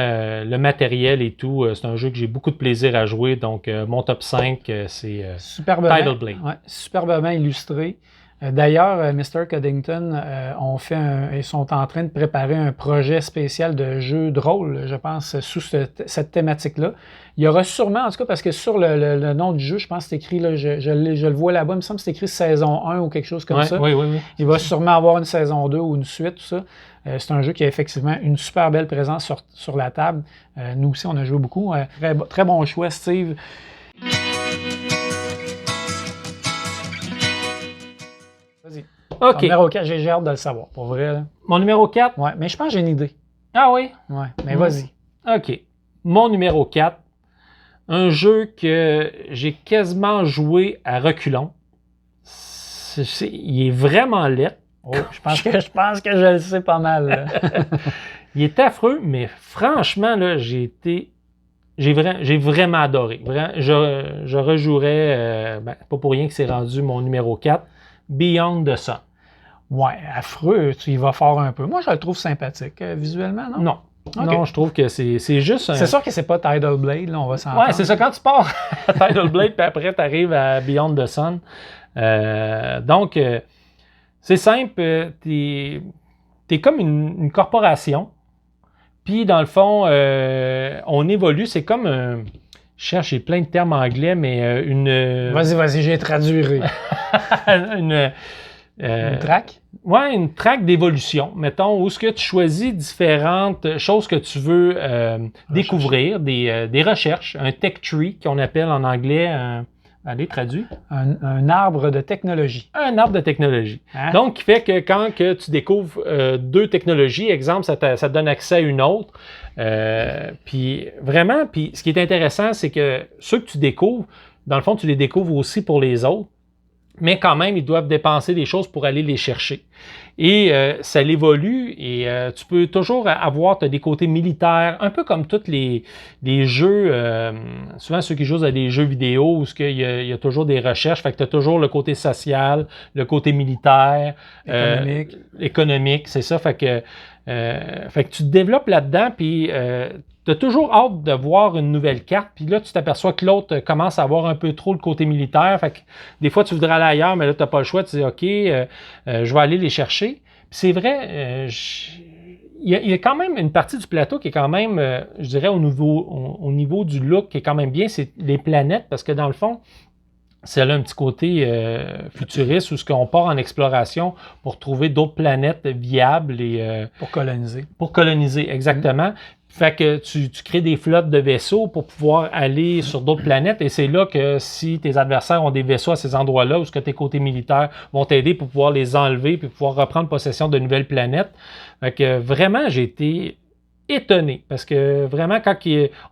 Speaker 2: le matériel et tout, c'est un jeu que j'ai beaucoup de plaisir à jouer. Donc, mon top 5, c'est Tidal Blade.
Speaker 1: Ouais, superbement illustré. D'ailleurs, Mr. Cuddington ils sont en train de préparer un projet spécial de jeu de rôle, je pense, sous cette thématique-là. Il y aura sûrement, en tout cas, parce que sur le nom du jeu, je pense que c'est écrit, là, je le vois là-bas, il me semble que c'est écrit saison 1 ou quelque chose comme ça.
Speaker 2: Oui.
Speaker 1: Il va sûrement avoir une saison 2 ou une suite, tout ça. C'est un jeu qui a effectivement une super belle présence sur la table. Nous aussi, on a joué beaucoup. Très bon choix, Steve. Vas-y.
Speaker 2: OK.
Speaker 1: Numéro 4, j'ai hâte de le savoir, pour vrai. Là.
Speaker 2: Mon numéro 4?
Speaker 1: Ouais, mais je pense que j'ai une idée.
Speaker 2: Ah oui?
Speaker 1: Ouais, mais vas-y.
Speaker 2: OK. Mon numéro 4, un jeu que j'ai quasiment joué à reculons. Il est vraiment laid.
Speaker 1: Oh, je pense que je le sais pas mal.
Speaker 2: Il est affreux, mais franchement, là, j'ai vraiment adoré. Je rejouerais, pas pour rien que c'est rendu mon numéro 4, Beyond the Sun.
Speaker 1: Ouais, affreux, tu y vas fort un peu. Moi, je le trouve sympathique, visuellement, non?
Speaker 2: Non.
Speaker 1: Okay.
Speaker 2: Non, je trouve que c'est juste un...
Speaker 1: C'est sûr que c'est pas Tidal Blade, là, on va s'entendre.
Speaker 2: Ouais, c'est ça. Quand tu pars à Tidal Blade, puis après, tu arrives à Beyond the Sun. Donc, c'est simple. T'es comme une corporation. Puis, dans le fond, on évolue. C'est comme un... Je cherche, j'ai plein de termes anglais, mais une...
Speaker 1: Vas-y, j'ai traduit.
Speaker 2: une
Speaker 1: track?
Speaker 2: Oui, une track d'évolution, mettons, où ce que tu choisis différentes choses que tu veux découvrir, des recherches, un tech tree qu'on appelle en anglais, allez, traduit.
Speaker 1: Un arbre de technologie.
Speaker 2: Un arbre de technologie. Hein? Donc, qui fait que quand que tu découvres deux technologies, exemple, ça te donne accès à une autre. Puis vraiment, puis ce qui est intéressant, c'est que ceux que tu découvres, dans le fond, tu les découvres aussi pour les autres. Mais quand même, ils doivent dépenser des choses pour aller les chercher. Et ça l'évolue et tu peux toujours avoir des côtés militaires, un peu comme tous les jeux, souvent ceux qui jouent à des jeux vidéo où il y a toujours des recherches, fait que tu as toujours le côté social, le côté militaire, économique, c'est ça, fait que tu te développes là-dedans, puis tu as toujours hâte de voir une nouvelle carte, puis là, tu t'aperçois que l'autre commence à avoir un peu trop le côté militaire. Fait que des fois, tu voudrais aller ailleurs, mais là, tu n'as pas le choix. Tu dis, OK, je vais aller les chercher. Puis c'est vrai, il y a quand même une partie du plateau qui est quand même, je dirais, au niveau du look, qui est quand même bien, c'est les planètes, parce que dans le fond, c'est là un petit côté futuriste où on part en exploration pour trouver d'autres planètes viables et
Speaker 1: pour coloniser.
Speaker 2: Pour coloniser, exactement. Fait que tu crées des flottes de vaisseaux pour pouvoir aller sur d'autres planètes et c'est là que si tes adversaires ont des vaisseaux à ces endroits-là, où ce que tes côtés militaires vont t'aider pour pouvoir les enlever puis pouvoir reprendre possession de nouvelles planètes. Fait que vraiment, j'ai été étonné parce que vraiment, quand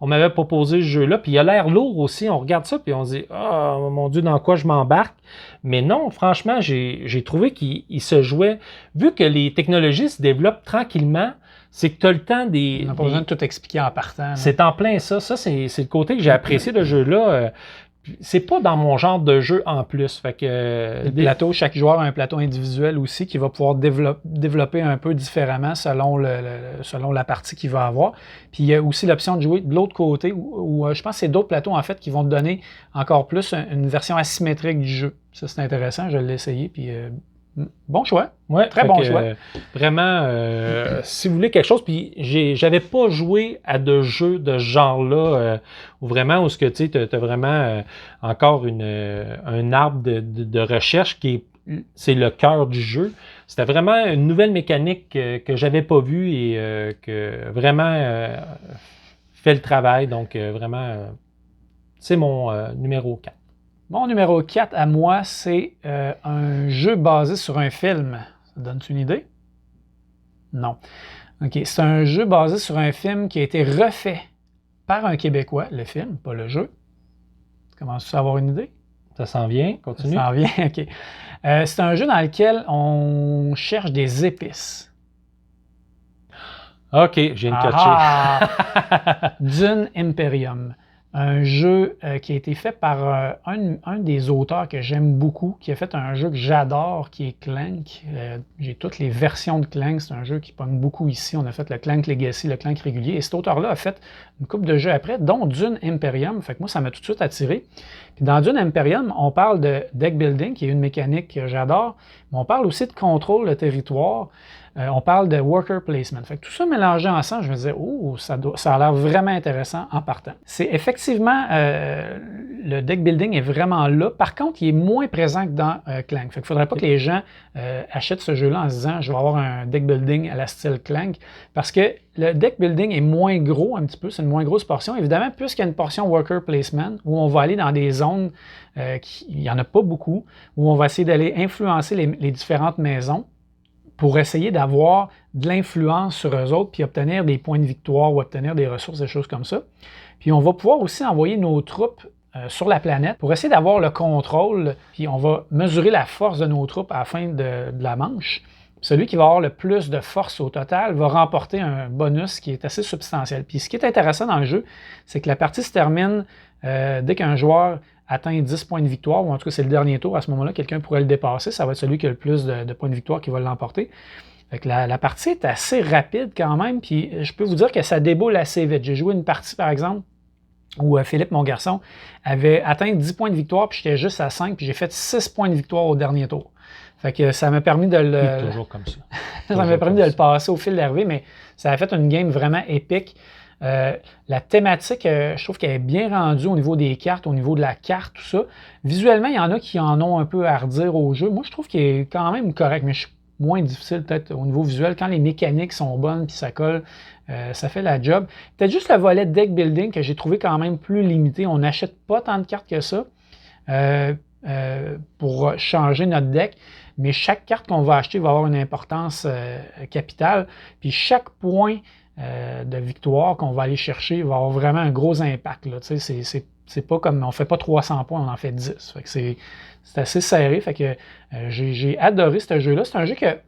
Speaker 2: on m'avait proposé ce jeu-là, puis il a l'air lourd aussi, on regarde ça puis on se dit « Oh mon Dieu, dans quoi je m'embarque? » Mais non, franchement, j'ai trouvé qu'il se jouait. Vu que les technologies se développent tranquillement, c'est que tu as le temps des...
Speaker 1: On n'a pas besoin de tout expliquer en partant.
Speaker 2: C'est en plein ça. Ça, c'est le côté que j'ai apprécié de ce jeu-là. C'est pas dans mon genre de jeu en plus. Fait que,
Speaker 1: le plateau, chaque joueur a un plateau individuel aussi qui va pouvoir développer un peu différemment selon la partie qu'il va avoir. Puis il y a aussi l'option de jouer de l'autre côté où je pense que c'est d'autres plateaux en fait qui vont te donner encore plus une version asymétrique du jeu. Ça, c'est intéressant. Je l'ai essayé. Puis bon choix.
Speaker 2: Ouais,
Speaker 1: très bon choix.
Speaker 2: Vraiment, si vous voulez quelque chose, puis j'avais pas joué à de jeux de ce genre-là, où vraiment, où tu as vraiment encore un arbre de recherche qui est c'est le cœur du jeu. C'était vraiment une nouvelle mécanique que j'avais pas vue et que vraiment fait le travail. Donc, vraiment, c'est mon numéro 4.
Speaker 1: Mon numéro 4 à moi, c'est un jeu basé sur un film. Ça donne-tu une idée? Non. OK. C'est un jeu basé sur un film qui a été refait par un Québécois, le film, pas le jeu. Commences-tu à avoir une idée?
Speaker 2: Ça s'en vient, continue.
Speaker 1: Ça s'en vient, OK. C'est un jeu dans lequel on cherche des épices.
Speaker 2: OK, j'ai une coachée.
Speaker 1: Dune Imperium. Un jeu qui a été fait par un des auteurs que j'aime beaucoup, qui a fait un jeu que j'adore, qui est Clank. J'ai toutes les versions de Clank. C'est un jeu qui pogne beaucoup ici. On a fait le Clank Legacy, le Clank régulier. Et cet auteur-là a fait une couple de jeux après, dont Dune Imperium. Fait que moi, ça m'a tout de suite attiré. Puis dans Dune Imperium, on parle de deck building, qui est une mécanique que j'adore, mais on parle aussi de contrôle de territoire. On parle de worker placement. Fait que tout ça mélangé ensemble, je me disais, oh, ça a l'air vraiment intéressant en partant. C'est effectivement, le deck building est vraiment là. Par contre, il est moins présent que dans Clank. Fait qu'il ne faudrait pas que les gens achètent ce jeu-là en se disant, je vais avoir un deck building à la style Clank. Parce que le deck building est moins gros un petit peu, c'est une moins grosse portion. Évidemment, puisqu'il y a une portion worker placement, où on va aller dans des zones, il n'y en a pas beaucoup, où on va essayer d'aller influencer les différentes maisons, pour essayer d'avoir de l'influence sur eux autres, puis obtenir des points de victoire ou obtenir des ressources, des choses comme ça. Puis on va pouvoir aussi envoyer nos troupes sur la planète pour essayer d'avoir le contrôle, puis on va mesurer la force de nos troupes à la fin de la manche. Celui qui va avoir le plus de force au total va remporter un bonus qui est assez substantiel. Puis ce qui est intéressant dans le jeu, c'est que la partie se termine dès qu'un joueur atteint 10 points de victoire, ou en tout cas c'est le dernier tour, à ce moment-là, quelqu'un pourrait le dépasser, ça va être celui qui a le plus de points de victoire qui va l'emporter. Fait que la partie est assez rapide quand même, puis je peux vous dire que ça déboule assez vite. J'ai joué une partie, par exemple, où Philippe, mon garçon, avait atteint 10 points de victoire, puis j'étais juste à 5, puis j'ai fait 6 points de victoire au dernier tour. Fait que ça m'a permis de le...
Speaker 2: Toujours comme ça.
Speaker 1: ça m'a permis de le passer au fil d'arrivée, mais ça a fait une game vraiment épique. La thématique, je trouve qu'elle est bien rendue au niveau des cartes, au niveau de la carte, tout ça. Visuellement, il y en a qui en ont un peu à redire au jeu. Moi, je trouve qu'il est quand même correct, mais je suis moins difficile peut-être au niveau visuel. Quand les mécaniques sont bonnes puis ça colle, ça fait la job. Peut-être juste le volet deck building que j'ai trouvé quand même plus limité. On n'achète pas tant de cartes que ça pour changer notre deck. Mais chaque carte qu'on va acheter va avoir une importance capitale. Puis chaque point de victoire qu'on va aller chercher va avoir vraiment un gros impact. Là. C'est pas comme on fait pas 300 points, on en fait 10. Fait que c'est assez serré. Fait que j'ai adoré ce jeu-là. C'est un jeu qui a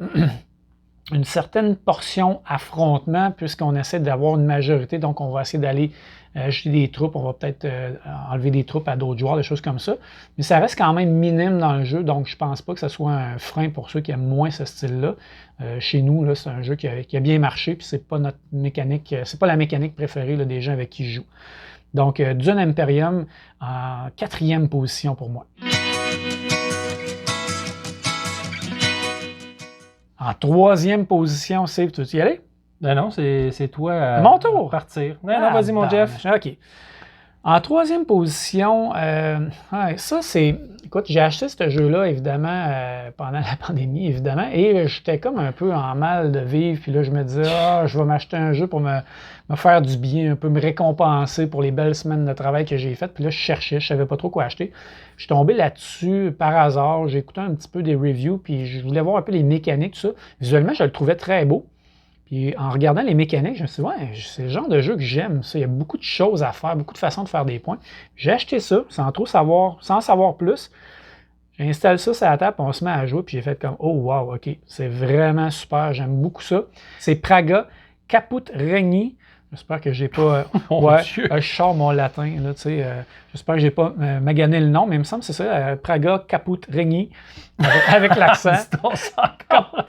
Speaker 1: une certaine portion affrontement puisqu'on essaie d'avoir une majorité. Donc on va essayer d'aller ajouter des troupes. On va peut-être enlever des troupes à d'autres joueurs, des choses comme ça. Mais ça reste quand même minime dans le jeu. Donc je pense pas que ce soit un frein pour ceux qui aiment moins ce style-là. Chez nous, là, c'est un jeu qui a bien marché, puis c'est pas notre mécanique, c'est pas la mécanique préférée là, des gens avec qui je joue. Donc, Dune Imperium en 4e position pour moi. En 3e position, Steve, tu veux y aller?
Speaker 2: Ben non, c'est toi à
Speaker 1: mon tour.
Speaker 2: Partir. Non, vas-y, mon Jeff.
Speaker 1: OK. En 3e position, ça c'est... Écoute, j'ai acheté ce jeu-là, évidemment, pendant la pandémie, évidemment, et j'étais comme un peu en mal de vivre, puis là, je me disais, je vais m'acheter un jeu pour me faire du bien, un peu me récompenser pour les belles semaines de travail que j'ai faites, puis là, je cherchais, je savais pas trop quoi acheter. Je suis tombé là-dessus par hasard, j'ai écouté un petit peu des reviews, puis je voulais voir un peu les mécaniques, tout ça. Visuellement, je le trouvais très beau. Puis en regardant les mécaniques, je me suis dit, ouais, c'est le genre de jeu que j'aime. Il y a beaucoup de choses à faire, beaucoup de façons de faire des points. J'ai acheté ça sans en savoir plus. J'installe ça sur la table, on se met à jouer, puis j'ai fait comme, oh wow, ok, c'est vraiment super, j'aime beaucoup ça. C'est Praga Caput Regni. J'espère que j'ai pas... je sors mon latin, là, tu sais. J'espère que j'ai pas magané le nom, mais il me semble que c'est ça, Praga Caput Regni, avec l'accent.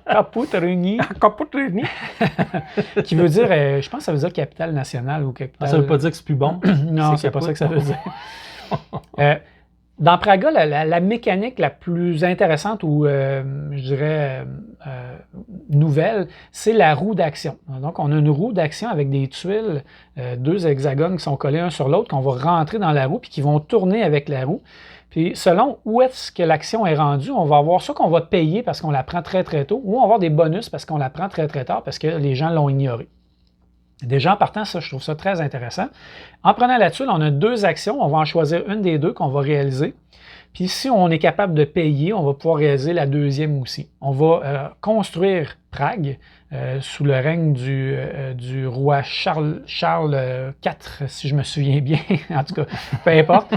Speaker 1: Caput Regni. Caput Regni. Qui veut dire, je pense que ça veut dire capitale nationale ou capitale...
Speaker 2: Ça veut pas dire que c'est plus bon?
Speaker 1: Non, c'est pas ça que ça veut dire. Dans Praga, la mécanique la plus intéressante ou, je dirais, nouvelle, c'est la roue d'action. Donc, on a une roue d'action avec des tuiles, 2 hexagones qui sont collés un sur l'autre, qu'on va rentrer dans la roue puis qui vont tourner avec la roue. Puis selon où est-ce que l'action est rendue, on va avoir soit qu'on va payer parce qu'on la prend très très tôt, ou on va avoir des bonus parce qu'on la prend très très tard parce que les gens l'ont ignoré. Déjà, en partant, ça, je trouve ça très intéressant. En prenant la tuile, on a 2 actions. On va en choisir une des 2 qu'on va réaliser. Puis si on est capable de payer, on va pouvoir réaliser la deuxième aussi. On va construire Prague sous le règne du roi Charles IV, si je me souviens bien. En tout cas, peu importe.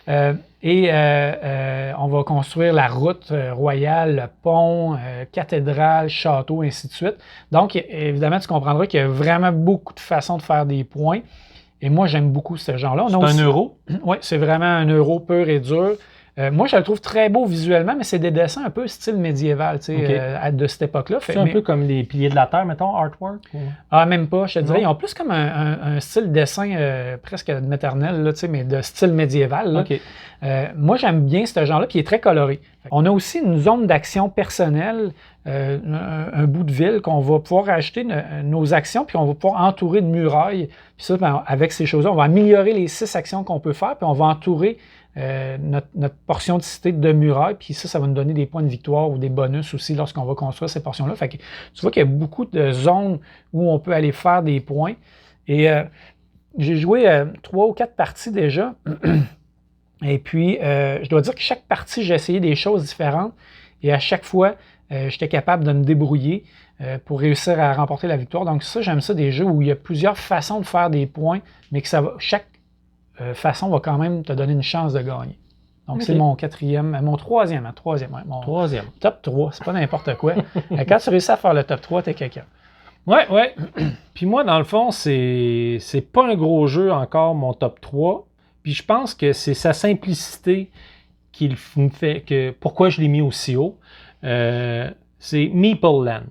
Speaker 1: On va construire la route royale, le pont, cathédrale, château, ainsi de suite. Donc, évidemment, tu comprendras qu'il y a vraiment beaucoup de façons de faire des points. Et moi, j'aime beaucoup ce genre-là.
Speaker 2: C'est un euro?
Speaker 1: Oui, c'est vraiment un euro pur et dur. Moi, je le trouve très beau visuellement, mais c'est des dessins un peu style médiéval, tu sais, de cette époque-là.
Speaker 2: C'est un peu comme les piliers de la terre, mettons, artwork? Ou...
Speaker 1: Ah, même pas, je te dirais. Ils ont plus comme un style dessin presque maternel, là, tu sais, mais de style médiéval. Là.
Speaker 2: Okay.
Speaker 1: Moi, j'aime bien ce genre-là, puis il est très coloré. On a aussi une zone d'action personnelle, un bout de ville qu'on va pouvoir ajouter nos actions, puis on va pouvoir entourer de murailles. Puis ça, ben, avec ces choses-là, on va améliorer les 6 actions qu'on peut faire, puis on va entourer notre portion de cité de murailles, puis ça va nous donner des points de victoire ou des bonus aussi lorsqu'on va construire ces portions-là. Fait que tu vois qu'il y a beaucoup de zones où on peut aller faire des points. Et j'ai joué 3 ou 4 parties déjà. Et puis, je dois dire que chaque partie, j'ai essayé des choses différentes. Et à chaque fois, j'étais capable de me débrouiller pour réussir à remporter la victoire. Donc ça, j'aime ça, des jeux où il y a plusieurs façons de faire des points, mais que chaque façon va quand même te donner une chance de gagner. Donc, okay. C'est mon troisième, mon
Speaker 2: troisième.
Speaker 1: Top 3, c'est pas n'importe quoi. Quand tu réussis à faire le top 3, t'es quelqu'un.
Speaker 2: Ouais. Puis moi, dans le fond, c'est pas un gros jeu encore, mon top 3. Puis je pense que c'est sa simplicité qui me fait que pourquoi je l'ai mis aussi haut. C'est Meeple Land.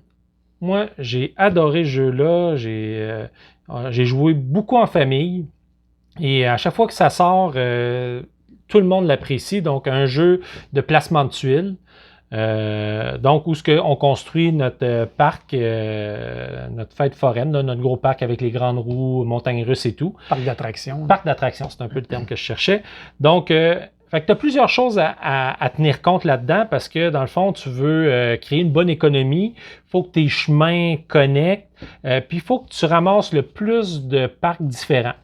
Speaker 2: Moi, j'ai adoré ce jeu-là. J'ai joué beaucoup en famille. Et à chaque fois que ça sort, tout le monde l'apprécie. Donc, un jeu de placement de tuiles. Donc, où on construit notre parc, notre fête foraine, là, notre gros parc avec les grandes roues, montagnes russes et tout.
Speaker 1: Parc d'attractions.
Speaker 2: Parc d'attractions, c'est un peu le terme que je cherchais. Donc, fait que tu as plusieurs choses à tenir compte là-dedans parce que, dans le fond, tu veux créer une bonne économie. Il faut que tes chemins connectent. Puis, il faut que tu ramasses le plus de parcs différents.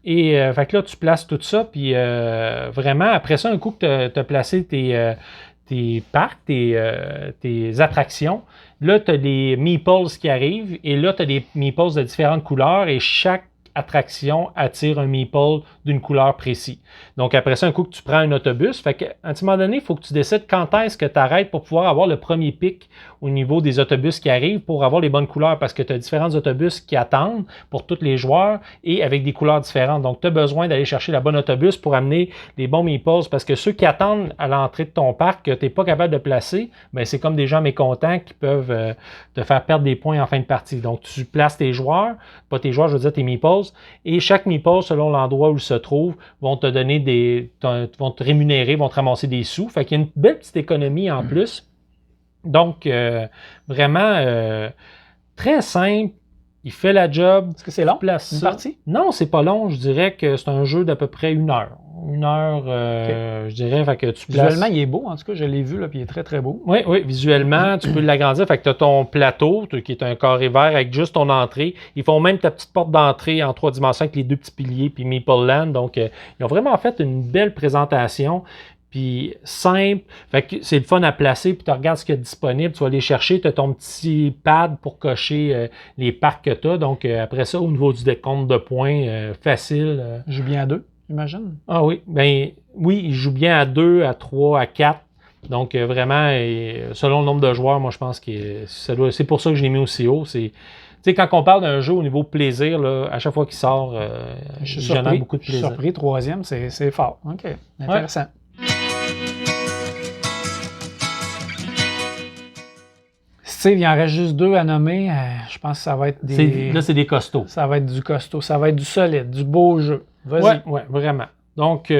Speaker 2: Et fait que là, tu places tout ça. Puis, vraiment, après ça, un coup que tu as placé tes parcs, tes attractions. Là, tu as des meeples qui arrivent et là, tu as des meeples de différentes couleurs et chaque attraction attire un meeple d'une couleur précise. Donc, après ça, un coup que tu prends un autobus, fait qu'à un moment donné, il faut que tu décides quand est-ce que tu arrêtes pour pouvoir avoir le premier pic au niveau des autobus qui arrivent pour avoir les bonnes couleurs parce que tu as différents autobus qui attendent pour tous les joueurs et avec des couleurs différentes. Donc, tu as besoin d'aller chercher la bonne autobus pour amener les bons meeples parce que ceux qui attendent à l'entrée de ton parc que tu n'es pas capable de placer, ben, c'est comme des gens mécontents qui peuvent te faire perdre des points en fin de partie. Donc, tu places tes joueurs, pas tes joueurs, je veux dire tes meeples, et chaque meeple, selon l'endroit où il se trouve, vont te donner vont te rémunérer, vont te ramasser des sous. Fait qu'il y a une belle petite économie en plus. Donc, vraiment, très simple. Il fait la job.
Speaker 1: Est-ce que c'est long, une partie?
Speaker 2: Non, c'est pas long. Je dirais que c'est un jeu d'à peu près 1 heure. 1 heure, okay. Je dirais. Fait que tu
Speaker 1: visuellement, il est beau. En tout cas, je l'ai vu, là, puis il est très, très beau.
Speaker 2: Oui, visuellement, tu peux l'agrandir. Fait que tu as ton plateau, qui est un carré vert avec juste ton entrée. Ils font même ta petite porte d'entrée en 3 dimensions avec les 2 petits piliers, puis Meeple Land. Donc, ils ont vraiment fait une belle présentation. Puis simple, fait que c'est le fun à placer, puis tu regardes ce qu'il y a disponible, tu vas aller chercher, tu as ton petit pad pour cocher les parcs que tu as. Donc après ça, au niveau du décompte de points, facile.
Speaker 1: Il joue bien à 2, j'imagine?
Speaker 2: Ah oui, ben oui, il joue bien à 2, à 3, à 4. Donc vraiment, selon le nombre de joueurs, moi je pense que c'est pour ça que je l'ai mis aussi haut. Tu sais, quand on parle d'un jeu au niveau plaisir, là, à chaque fois qu'il sort, j'en ai beaucoup de plaisir.
Speaker 1: Je suis surpris, 3e, c'est fort. OK, intéressant. Ouais. Steve, il en reste juste 2 à nommer. Je pense que ça va être
Speaker 2: Là, c'est des costauds.
Speaker 1: Ça va être du costaud. Ça va être du solide, du beau jeu. Vas-y.
Speaker 2: Oui, vraiment. Donc,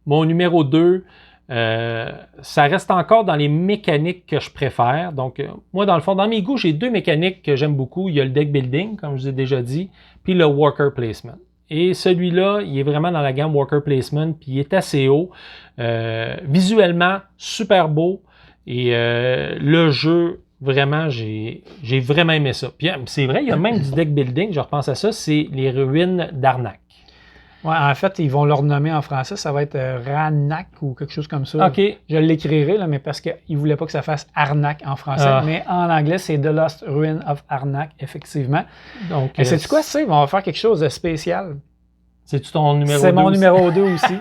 Speaker 2: mon numéro 2, ça reste encore dans les mécaniques que je préfère. Donc, moi, dans le fond, dans mes goûts, j'ai 2 mécaniques que j'aime beaucoup. Il y a le deck building, comme je vous ai déjà dit, puis le worker placement. Et celui-là, il est vraiment dans la gamme Worker Placement, puis il est assez haut. Visuellement, super beau. Et le jeu, vraiment, j'ai vraiment aimé ça. Puis c'est vrai, il y a même du deck building, je repense à ça, c'est les ruines d'Arnak.
Speaker 1: Ouais, en fait, ils vont le renommer en français, ça va être Ranak ou quelque chose comme ça.
Speaker 2: OK.
Speaker 1: Je l'écrirai, là, mais parce qu'ils ne voulaient pas que ça fasse Arnak en français. Mais en anglais, c'est The Lost Ruin of Arnak, effectivement.
Speaker 2: Donc,
Speaker 1: et sais-tu quoi, c'est? Ils vont faire quelque chose de spécial.
Speaker 2: C'est-tu ton numéro 2?
Speaker 1: C'est mon numéro 2 aussi.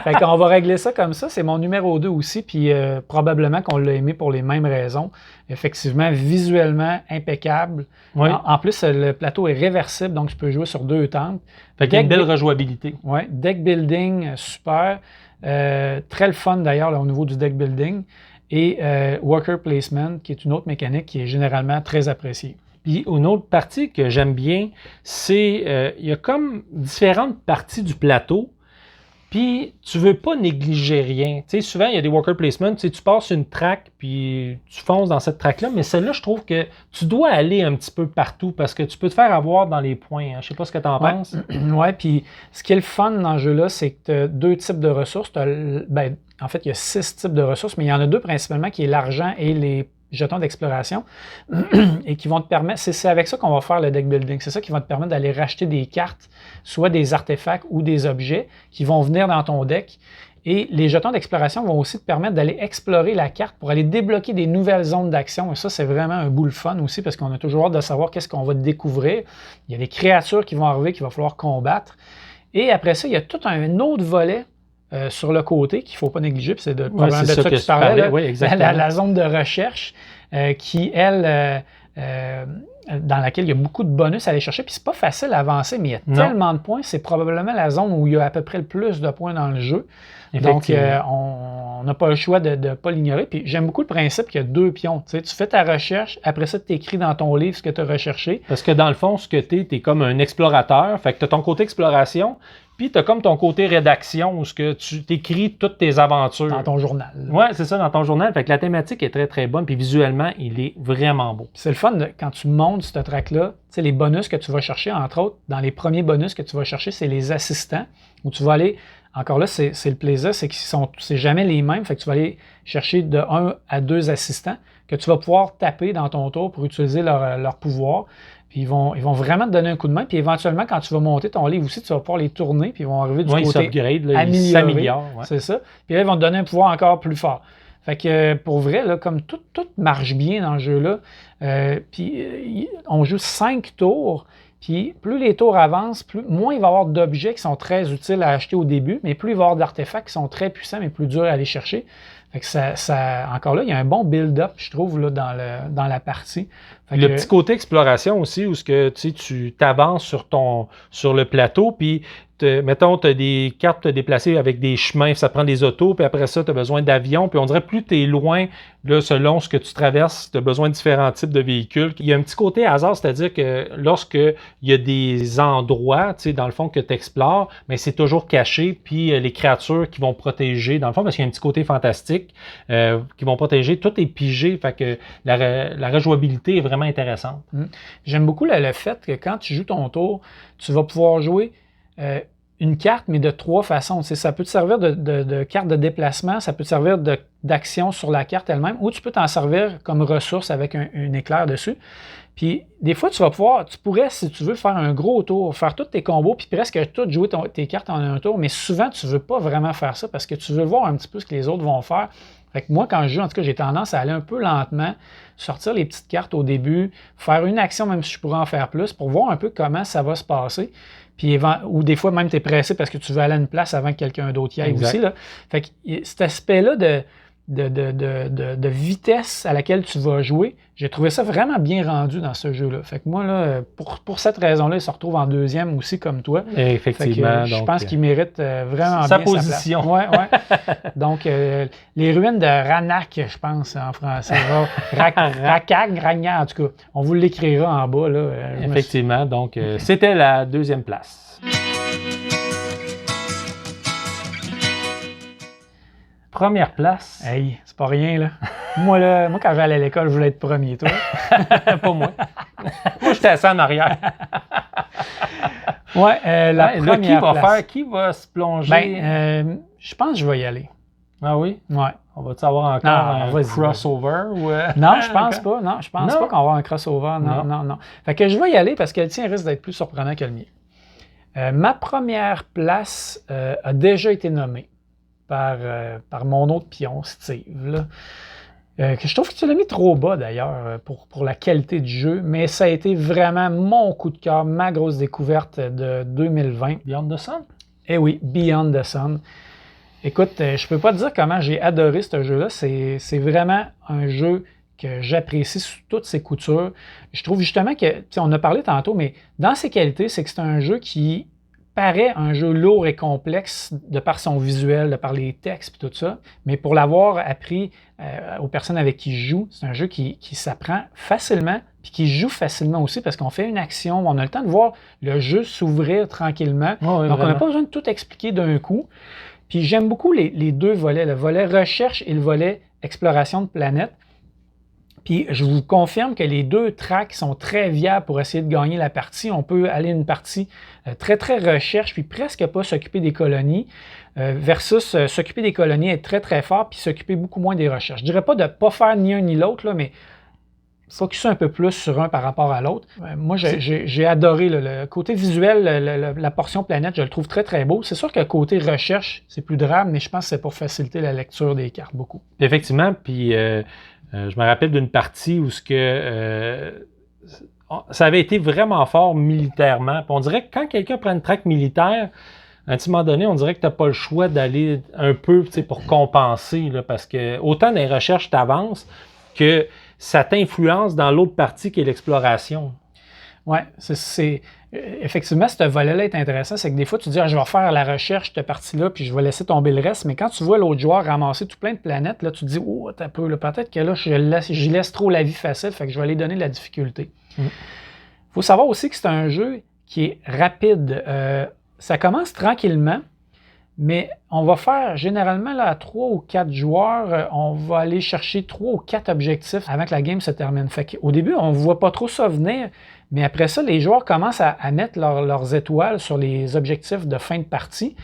Speaker 1: Fait qu'on va régler ça comme ça. C'est mon numéro 2 aussi. Puis probablement qu'on l'a aimé pour les mêmes raisons. Effectivement, visuellement impeccable.
Speaker 2: Oui.
Speaker 1: En plus, le plateau est réversible, donc je peux jouer sur 2 tentes.
Speaker 2: Fait qu'il y a une belle rejouabilité.
Speaker 1: Oui, deck building, super. Très le fun d'ailleurs là, au niveau du deck building. Et worker placement, qui est une autre mécanique qui est généralement très appréciée.
Speaker 2: Puis une autre partie que j'aime bien, c'est il y a comme différentes parties du plateau, puis tu veux pas négliger rien. Tu sais, souvent, il y a des worker placement, tu sais, tu passes une track, puis tu fonces dans cette track-là, mais celle-là, je trouve que tu dois aller un petit peu partout parce que tu peux te faire avoir dans les points. Hein. Je sais pas ce que tu en penses.
Speaker 1: Oui, puis ce qui est le fun dans ce jeu-là, c'est que tu as 2 types de ressources. En fait, il y a 6 types de ressources, mais il y en a 2 principalement, qui est l'argent et les jetons d'exploration et qui vont te permettre, c'est avec ça qu'on va faire le deck building, c'est ça qui va te permettre d'aller racheter des cartes, soit des artefacts ou des objets qui vont venir dans ton deck. Et les jetons d'exploration vont aussi te permettre d'aller explorer la carte pour aller débloquer des nouvelles zones d'action. Et ça, c'est vraiment un bout le fun aussi parce qu'on a toujours hâte de savoir qu'est-ce qu'on va découvrir. Il y a des créatures qui vont arriver qu'il va falloir combattre. Et après ça, il y a tout un autre volet sur le côté qu'il ne faut pas négliger, puis c'est de ça que tu parlais,
Speaker 2: oui, exactement.
Speaker 1: La zone de recherche qui, elle, dans laquelle il y a beaucoup de bonus à aller chercher, puis c'est pas facile à avancer, mais il y a tellement de points, c'est probablement la zone où il y a à peu près le plus de points dans le jeu. Donc, on n'a pas le choix de ne pas l'ignorer. Puis j'aime beaucoup le principe qu'il y a 2 pions. Tu sais, tu fais ta recherche, après ça, tu écris dans ton livre ce que tu as recherché.
Speaker 2: Parce que dans le fond, ce que tu es comme un explorateur. Fait que tu as ton côté exploration, puis tu as comme ton côté rédaction où ce que tu t'écris toutes tes aventures.
Speaker 1: Dans ton journal.
Speaker 2: Oui, c'est ça, dans ton journal. Fait que la thématique est très, très bonne. Puis visuellement, il est vraiment beau.
Speaker 1: C'est le fun quand tu montes ce track-là. Tu sais, les bonus que tu vas chercher, entre autres, dans les premiers bonus que tu vas chercher, c'est les assistants où tu vas aller. Encore là, c'est le plaisir, c'est que c'est jamais les mêmes. Fait que tu vas aller chercher de 1 à 2 assistants que tu vas pouvoir taper dans ton tour pour utiliser leur pouvoir. Puis ils vont vraiment te donner un coup de main. Puis éventuellement, quand tu vas monter ton livre aussi, tu vas pouvoir les tourner. Puis ils vont arriver du côté amélioré. C'est ça. Puis là, ils vont te donner un pouvoir encore plus fort. Fait que pour vrai, là, comme tout marche bien dans le jeu-là, puis on joue 5 tours. Puis plus les tours avancent, moins il va y avoir d'objets qui sont très utiles à acheter au début, mais plus il va y avoir d'artefacts qui sont très puissants, mais plus durs à aller chercher. Fait que encore là, il y a un bon build-up, je trouve, là, dans la partie.
Speaker 2: Le petit côté exploration aussi, où tu t'avances sur le plateau, puis mettons, tu as des cartes te déplacer avec des chemins, ça prend des autos, puis après ça, tu as besoin d'avions, puis on dirait plus tu es loin, là, selon ce que tu traverses, tu as besoin de différents types de véhicules. Il y a un petit côté hasard, c'est-à-dire que lorsque il y a des endroits, tu sais, dans le fond, que tu explores, mais c'est toujours caché, puis les créatures qui vont protéger, dans le fond, parce qu'il y a un petit côté fantastique, qui vont protéger, tout est pigé, fait que la rejouabilité est vraiment intéressante.
Speaker 1: J'aime beaucoup le fait que quand tu joues ton tour, tu vas pouvoir jouer une carte, mais de 3 façons. Tu sais, ça peut te servir de carte de déplacement, ça peut te servir d'action sur la carte elle-même, ou tu peux t'en servir comme ressource avec un éclair dessus. Puis des fois, tu pourrais, si tu veux, faire un gros tour, faire tous tes combos, puis presque tout jouer tes cartes en un tour, mais souvent, tu ne veux pas vraiment faire ça parce que tu veux voir un petit peu ce que les autres vont faire. Fait que moi, quand je joue, en tout cas, j'ai tendance à aller un peu lentement, sortir les petites cartes au début, faire une action, même si je pourrais en faire plus, pour voir un peu comment ça va se passer. Puis, ou des fois, même, tu es pressé parce que tu veux aller à une place avant que quelqu'un d'autre y aille aussi. Là. Fait que cet aspect-là de vitesse à laquelle tu vas jouer, j'ai trouvé ça vraiment bien rendu dans ce jeu-là. Fait que moi, là, pour cette raison-là, il se retrouve en 2e aussi comme toi.
Speaker 2: Effectivement.
Speaker 1: Fait que, je pense qu'il mérite vraiment
Speaker 2: sa
Speaker 1: bien
Speaker 2: position.
Speaker 1: sa place. Ouais. Donc, les ruines de Ranak, je pense, en français. Rakag, Ragnar, en tout cas. On vous l'écrira en bas. Là.
Speaker 2: Effectivement. Donc, c'était la 2e place. Première place.
Speaker 1: Hey, c'est pas rien, là. Moi, quand j'allais à l'école, je voulais être premier, toi.
Speaker 2: Pas moi. Moi, j'étais assis en arrière.
Speaker 1: Ouais, la
Speaker 2: Ouais, là,
Speaker 1: première place.
Speaker 2: qui va se plonger?
Speaker 1: Ben, je pense que je vais y aller.
Speaker 2: Ah oui?
Speaker 1: Ouais.
Speaker 2: On va-tu avoir encore
Speaker 1: Non,
Speaker 2: un
Speaker 1: vas-y,
Speaker 2: crossover? Ou,
Speaker 1: Non, je pense pas. Non, je pense
Speaker 2: Non.
Speaker 1: pas qu'on va avoir un crossover. Non,
Speaker 2: Non.
Speaker 1: non, non. Fait que je vais y aller parce que le tien risque d'être plus surprenant que le mien. Ma première place a déjà été nommée par mon autre pion, Steve. Là. Que je trouve que tu l'as mis trop bas d'ailleurs pour la qualité du jeu, mais ça a été vraiment mon coup de cœur, ma grosse découverte de 2020.
Speaker 2: Beyond the Sun?
Speaker 1: Eh oui, Beyond the Sun. Écoute, je peux pas te dire comment j'ai adoré ce jeu-là. C'est vraiment un jeu que j'apprécie sous toutes ses coutures. Je trouve justement que, on a parlé tantôt, mais dans ses qualités, c'est que c'est un jeu qui paraît un jeu lourd et complexe de par son visuel, de par les textes et tout ça. Mais pour l'avoir appris aux personnes avec qui je joue, c'est un jeu qui s'apprend facilement puis qui joue facilement aussi parce qu'on fait une action, on a le temps de voir le jeu s'ouvrir tranquillement.
Speaker 2: Oh oui,
Speaker 1: donc,
Speaker 2: vraiment.
Speaker 1: on n'a pas besoin de tout expliquer d'un coup. Puis j'aime beaucoup les deux volets, le volet recherche et le volet exploration de planète. Puis je vous confirme que les deux tracks sont très viables pour essayer de gagner la partie. On peut aller une partie très, très recherche, puis presque pas s'occuper des colonies, versus s'occuper des colonies, être très, très fort, puis s'occuper beaucoup moins des recherches. Je dirais pas de ne pas faire ni un ni l'autre, mais focuser un peu plus sur un par rapport à l'autre. Moi, j'ai adoré le côté visuel, la portion planète, je le trouve très, très beau. C'est sûr que côté recherche, c'est plus drame, mais je pense que c'est pour faciliter la lecture des cartes beaucoup.
Speaker 2: Effectivement, puis je me rappelle d'une partie où ça avait été vraiment fort militairement. Puis on dirait que quand quelqu'un prend une traque militaire, à un petit moment donné, on dirait que tu n'as pas le choix d'aller un peu pour compenser, là, parce que autant dans les recherches tu avances que ça t'influence dans l'autre partie qui est l'exploration.
Speaker 1: Oui, effectivement, ce volet-là est intéressant. C'est que des fois, tu dis, je vais faire la recherche de cette partie-là, puis je vais laisser tomber le reste. Mais quand tu vois l'autre joueur ramasser tout plein de planètes, là, tu te dis, oh, t'as peu, là, peut-être que là, je laisse trop la vie facile, fait que je vais aller donner de la difficulté. Il faut savoir aussi que c'est un jeu qui est rapide. Ça commence tranquillement, mais on va faire généralement là, à 3 ou 4 joueurs, on va aller chercher 3 ou 4 objectifs avant que la game se termine. Fait qu'au début, on ne voit pas trop ça venir, mais après ça, les joueurs commencent à mettre leurs étoiles sur les objectifs de fin de partie.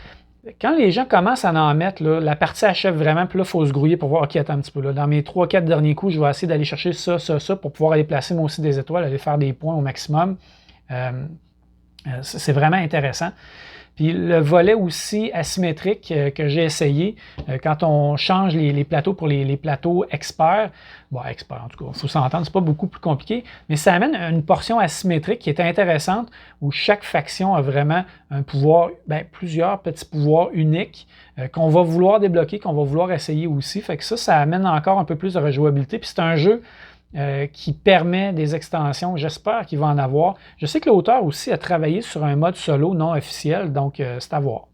Speaker 1: Quand les gens commencent à en mettre, là, la partie achève vraiment, puis là, il faut se grouiller pour voir, OK, attends un petit peu, là, dans mes 3-4 derniers coups, je vais essayer d'aller chercher ça, pour pouvoir aller placer moi aussi des étoiles, aller faire des points au maximum. C'est vraiment intéressant. Puis le volet aussi asymétrique que j'ai essayé, quand on change les plateaux pour les plateaux experts, experts en tout cas, il faut s'entendre, c'est pas beaucoup plus compliqué, mais ça amène une portion asymétrique qui est intéressante, où chaque faction a vraiment un pouvoir, plusieurs petits pouvoirs uniques qu'on va vouloir débloquer, qu'on va vouloir essayer aussi. Fait que ça amène encore un peu plus de rejouabilité. Puis c'est un jeu qui permet des extensions. J'espère qu'il va en avoir. Je sais que l'auteur aussi a travaillé sur un mode solo non officiel, donc c'est à voir.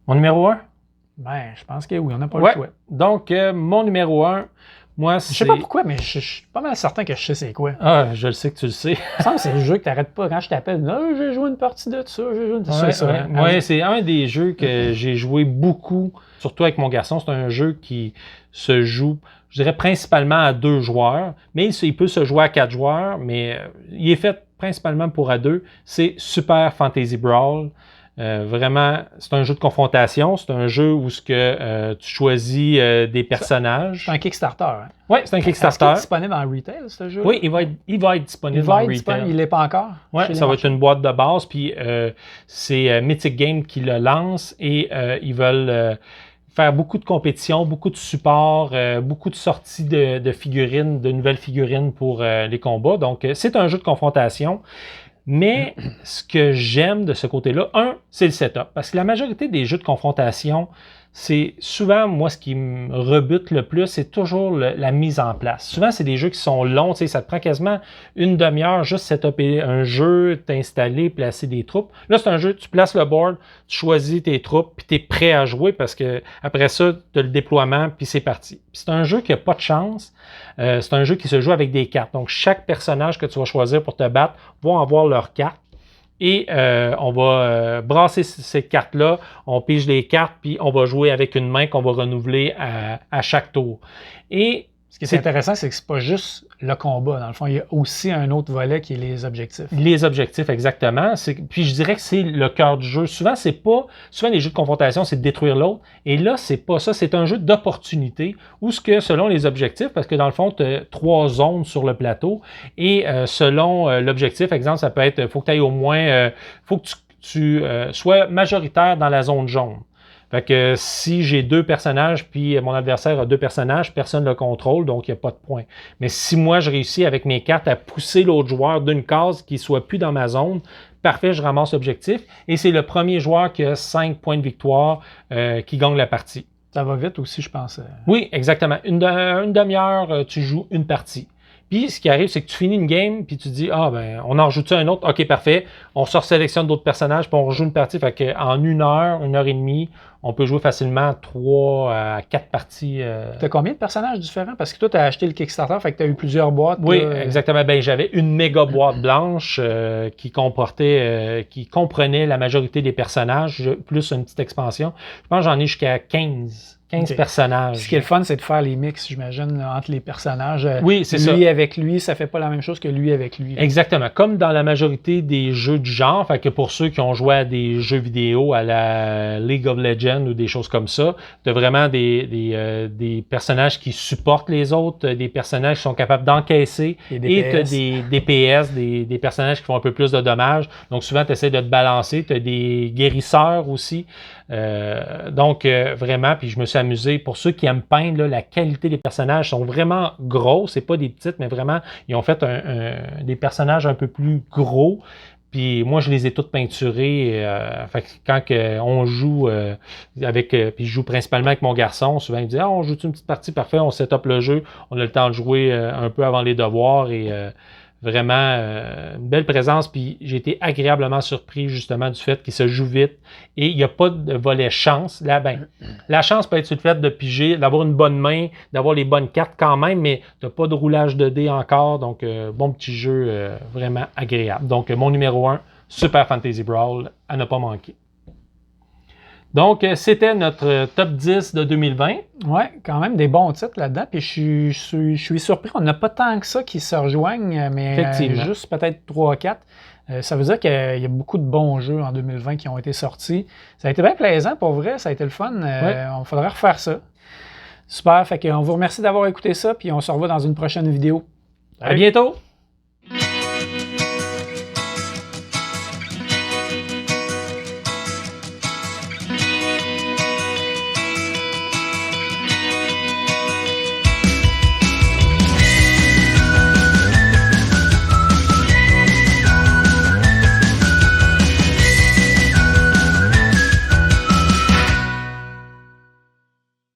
Speaker 2: Mon numéro 1?
Speaker 1: Je pense que oui, on n'a pas le choix.
Speaker 2: Donc, mon numéro 1, moi, c'est...
Speaker 1: Je sais pas pourquoi, mais je suis pas mal certain que je sais c'est quoi.
Speaker 2: Ah, je le sais que tu le sais.
Speaker 1: Il me semble que c'est le jeu que tu n'arrêtes pas quand je t'appelle. Non, j'ai joué une partie de ça, j'ai joué une partie de ça.
Speaker 2: Oui, c'est un des jeux que j'ai joué beaucoup, surtout avec mon garçon. C'est un jeu qui se joue, je dirais, principalement à 2 joueurs, mais il peut se jouer à 4 joueurs, mais il est fait principalement pour à 2. C'est Super Fantasy Brawl. Vraiment, c'est un jeu de confrontation. C'est un jeu où tu choisis des personnages.
Speaker 1: C'est un Kickstarter. Hein?
Speaker 2: Oui, c'est un Kickstarter.
Speaker 1: Est-ce qu'il est disponible en retail, ce jeu?
Speaker 2: Oui, il va être disponible en retail.
Speaker 1: Il n'est pas encore?
Speaker 2: Oui, ça va être une boîte de base. Puis c'est Mythic Games qui le lance et ils veulent faire beaucoup de compétitions, beaucoup de supports, beaucoup de sorties de figurines, de nouvelles figurines pour les combats. Donc, c'est un jeu de confrontation. Mais ce que j'aime de ce côté-là, c'est le setup. Parce que la majorité des jeux de confrontation, c'est souvent, moi, ce qui me rebute le plus, c'est toujours la mise en place. Souvent, c'est des jeux qui sont longs, tu sais, ça te prend quasiment une demi-heure juste setuper un jeu, t'installer, placer des troupes. Là, c'est un jeu, tu places le board, tu choisis tes troupes, puis tu es prêt à jouer parce que après ça, tu as le déploiement, puis c'est parti. Puis c'est un jeu qui n'a pas de chance. C'est un jeu qui se joue avec des cartes. Donc, chaque personnage que tu vas choisir pour te battre va avoir leur carte. Et on va brasser ces cartes-là, on pige les cartes, puis on va jouer avec une main qu'on va renouveler à chaque tour. Et
Speaker 1: Ce qui est intéressant, c'est que c'est pas juste le combat. Dans le fond, il y a aussi un autre volet qui est les objectifs.
Speaker 2: Les objectifs, exactement. Puis je dirais que c'est le cœur du jeu. Souvent, les jeux de confrontation, c'est de détruire l'autre. Et là, c'est pas ça. C'est un jeu d'opportunité où selon les objectifs, parce que dans le fond, tu as 3 zones sur le plateau. Et selon l'objectif, exemple, ça peut être, faut que tu ailles au moins, faut que tu sois majoritaire dans la zone jaune. Fait que si j'ai 2 personnages, puis mon adversaire a 2 personnages, personne ne le contrôle, donc il n'y a pas de point. Mais si moi, je réussis avec mes cartes à pousser l'autre joueur d'une case qui ne soit plus dans ma zone, parfait, je ramasse l'objectif. Et c'est le premier joueur qui a 5 points de victoire qui gagne la partie.
Speaker 1: Ça va vite aussi, je pense.
Speaker 2: Oui, exactement. Une demi-heure, tu joues une partie. Puis, ce qui arrive, c'est que tu finis une game, puis tu dis, on en rajoute un autre. OK, parfait. On sort sélectionne d'autres personnages, puis on rejoue une partie. Fait qu'en 1 heure et demie, on peut jouer facilement 3 à 4 parties.
Speaker 1: Tu as combien de personnages différents? Parce que toi, tu as acheté le Kickstarter, fait que tu as eu plusieurs boîtes.
Speaker 2: Oui, exactement. Ben, j'avais une méga boîte blanche qui comprenait la majorité des personnages, plus une petite expansion. Je pense que j'en ai jusqu'à 15 personnages.
Speaker 1: Ce qui est le fun, c'est de faire les mix, j'imagine, entre les personnages.
Speaker 2: Oui, c'est ça.
Speaker 1: Lui avec lui, ça fait pas la même chose que lui avec lui.
Speaker 2: Exactement. Comme dans la majorité des jeux du genre, fait que pour ceux qui ont joué à des jeux vidéo, à la League of Legends ou des choses comme ça, tu as vraiment des personnages qui supportent les autres, des personnages qui sont capables d'encaisser, et tu as des DPS, des personnages qui font un peu plus de dommages. Donc souvent, tu essaies de te balancer. Tu as des guérisseurs aussi. Donc vraiment, puis je me suis amusé. Pour ceux qui aiment peindre, là, la qualité des personnages sont vraiment gros. C'est pas des petites, mais vraiment, ils ont fait des personnages un peu plus gros. Puis moi, je les ai toutes peinturés. Fait que quand on joue puis je joue principalement avec mon garçon, souvent il me dit on joue une petite partie, parfait, on set up le jeu, on a le temps de jouer un peu avant les devoirs et vraiment une belle présence, puis j'ai été agréablement surpris justement du fait qu'il se joue vite et il n'y a pas de volet chance. Là, la chance peut être sur le fait de piger, d'avoir une bonne main, d'avoir les bonnes cartes quand même, mais tu n'as pas de roulage de dés encore, donc bon petit jeu vraiment agréable. Donc mon numéro 1, Super Fantasy Brawl, à ne pas manquer. Donc, c'était notre top 10 de 2020.
Speaker 1: Oui, quand même des bons titres là-dedans. Puis je suis surpris, on n'a pas tant que ça qui se rejoignent, mais juste peut-être 3-4. Ça veut dire qu'il y a beaucoup de bons jeux en 2020 qui ont été sortis. Ça a été bien plaisant pour vrai, ça a été le fun. On faudrait refaire ça. Super, fait qu'on vous remercie d'avoir écouté ça, puis on se revoit dans une prochaine vidéo.
Speaker 2: À bientôt!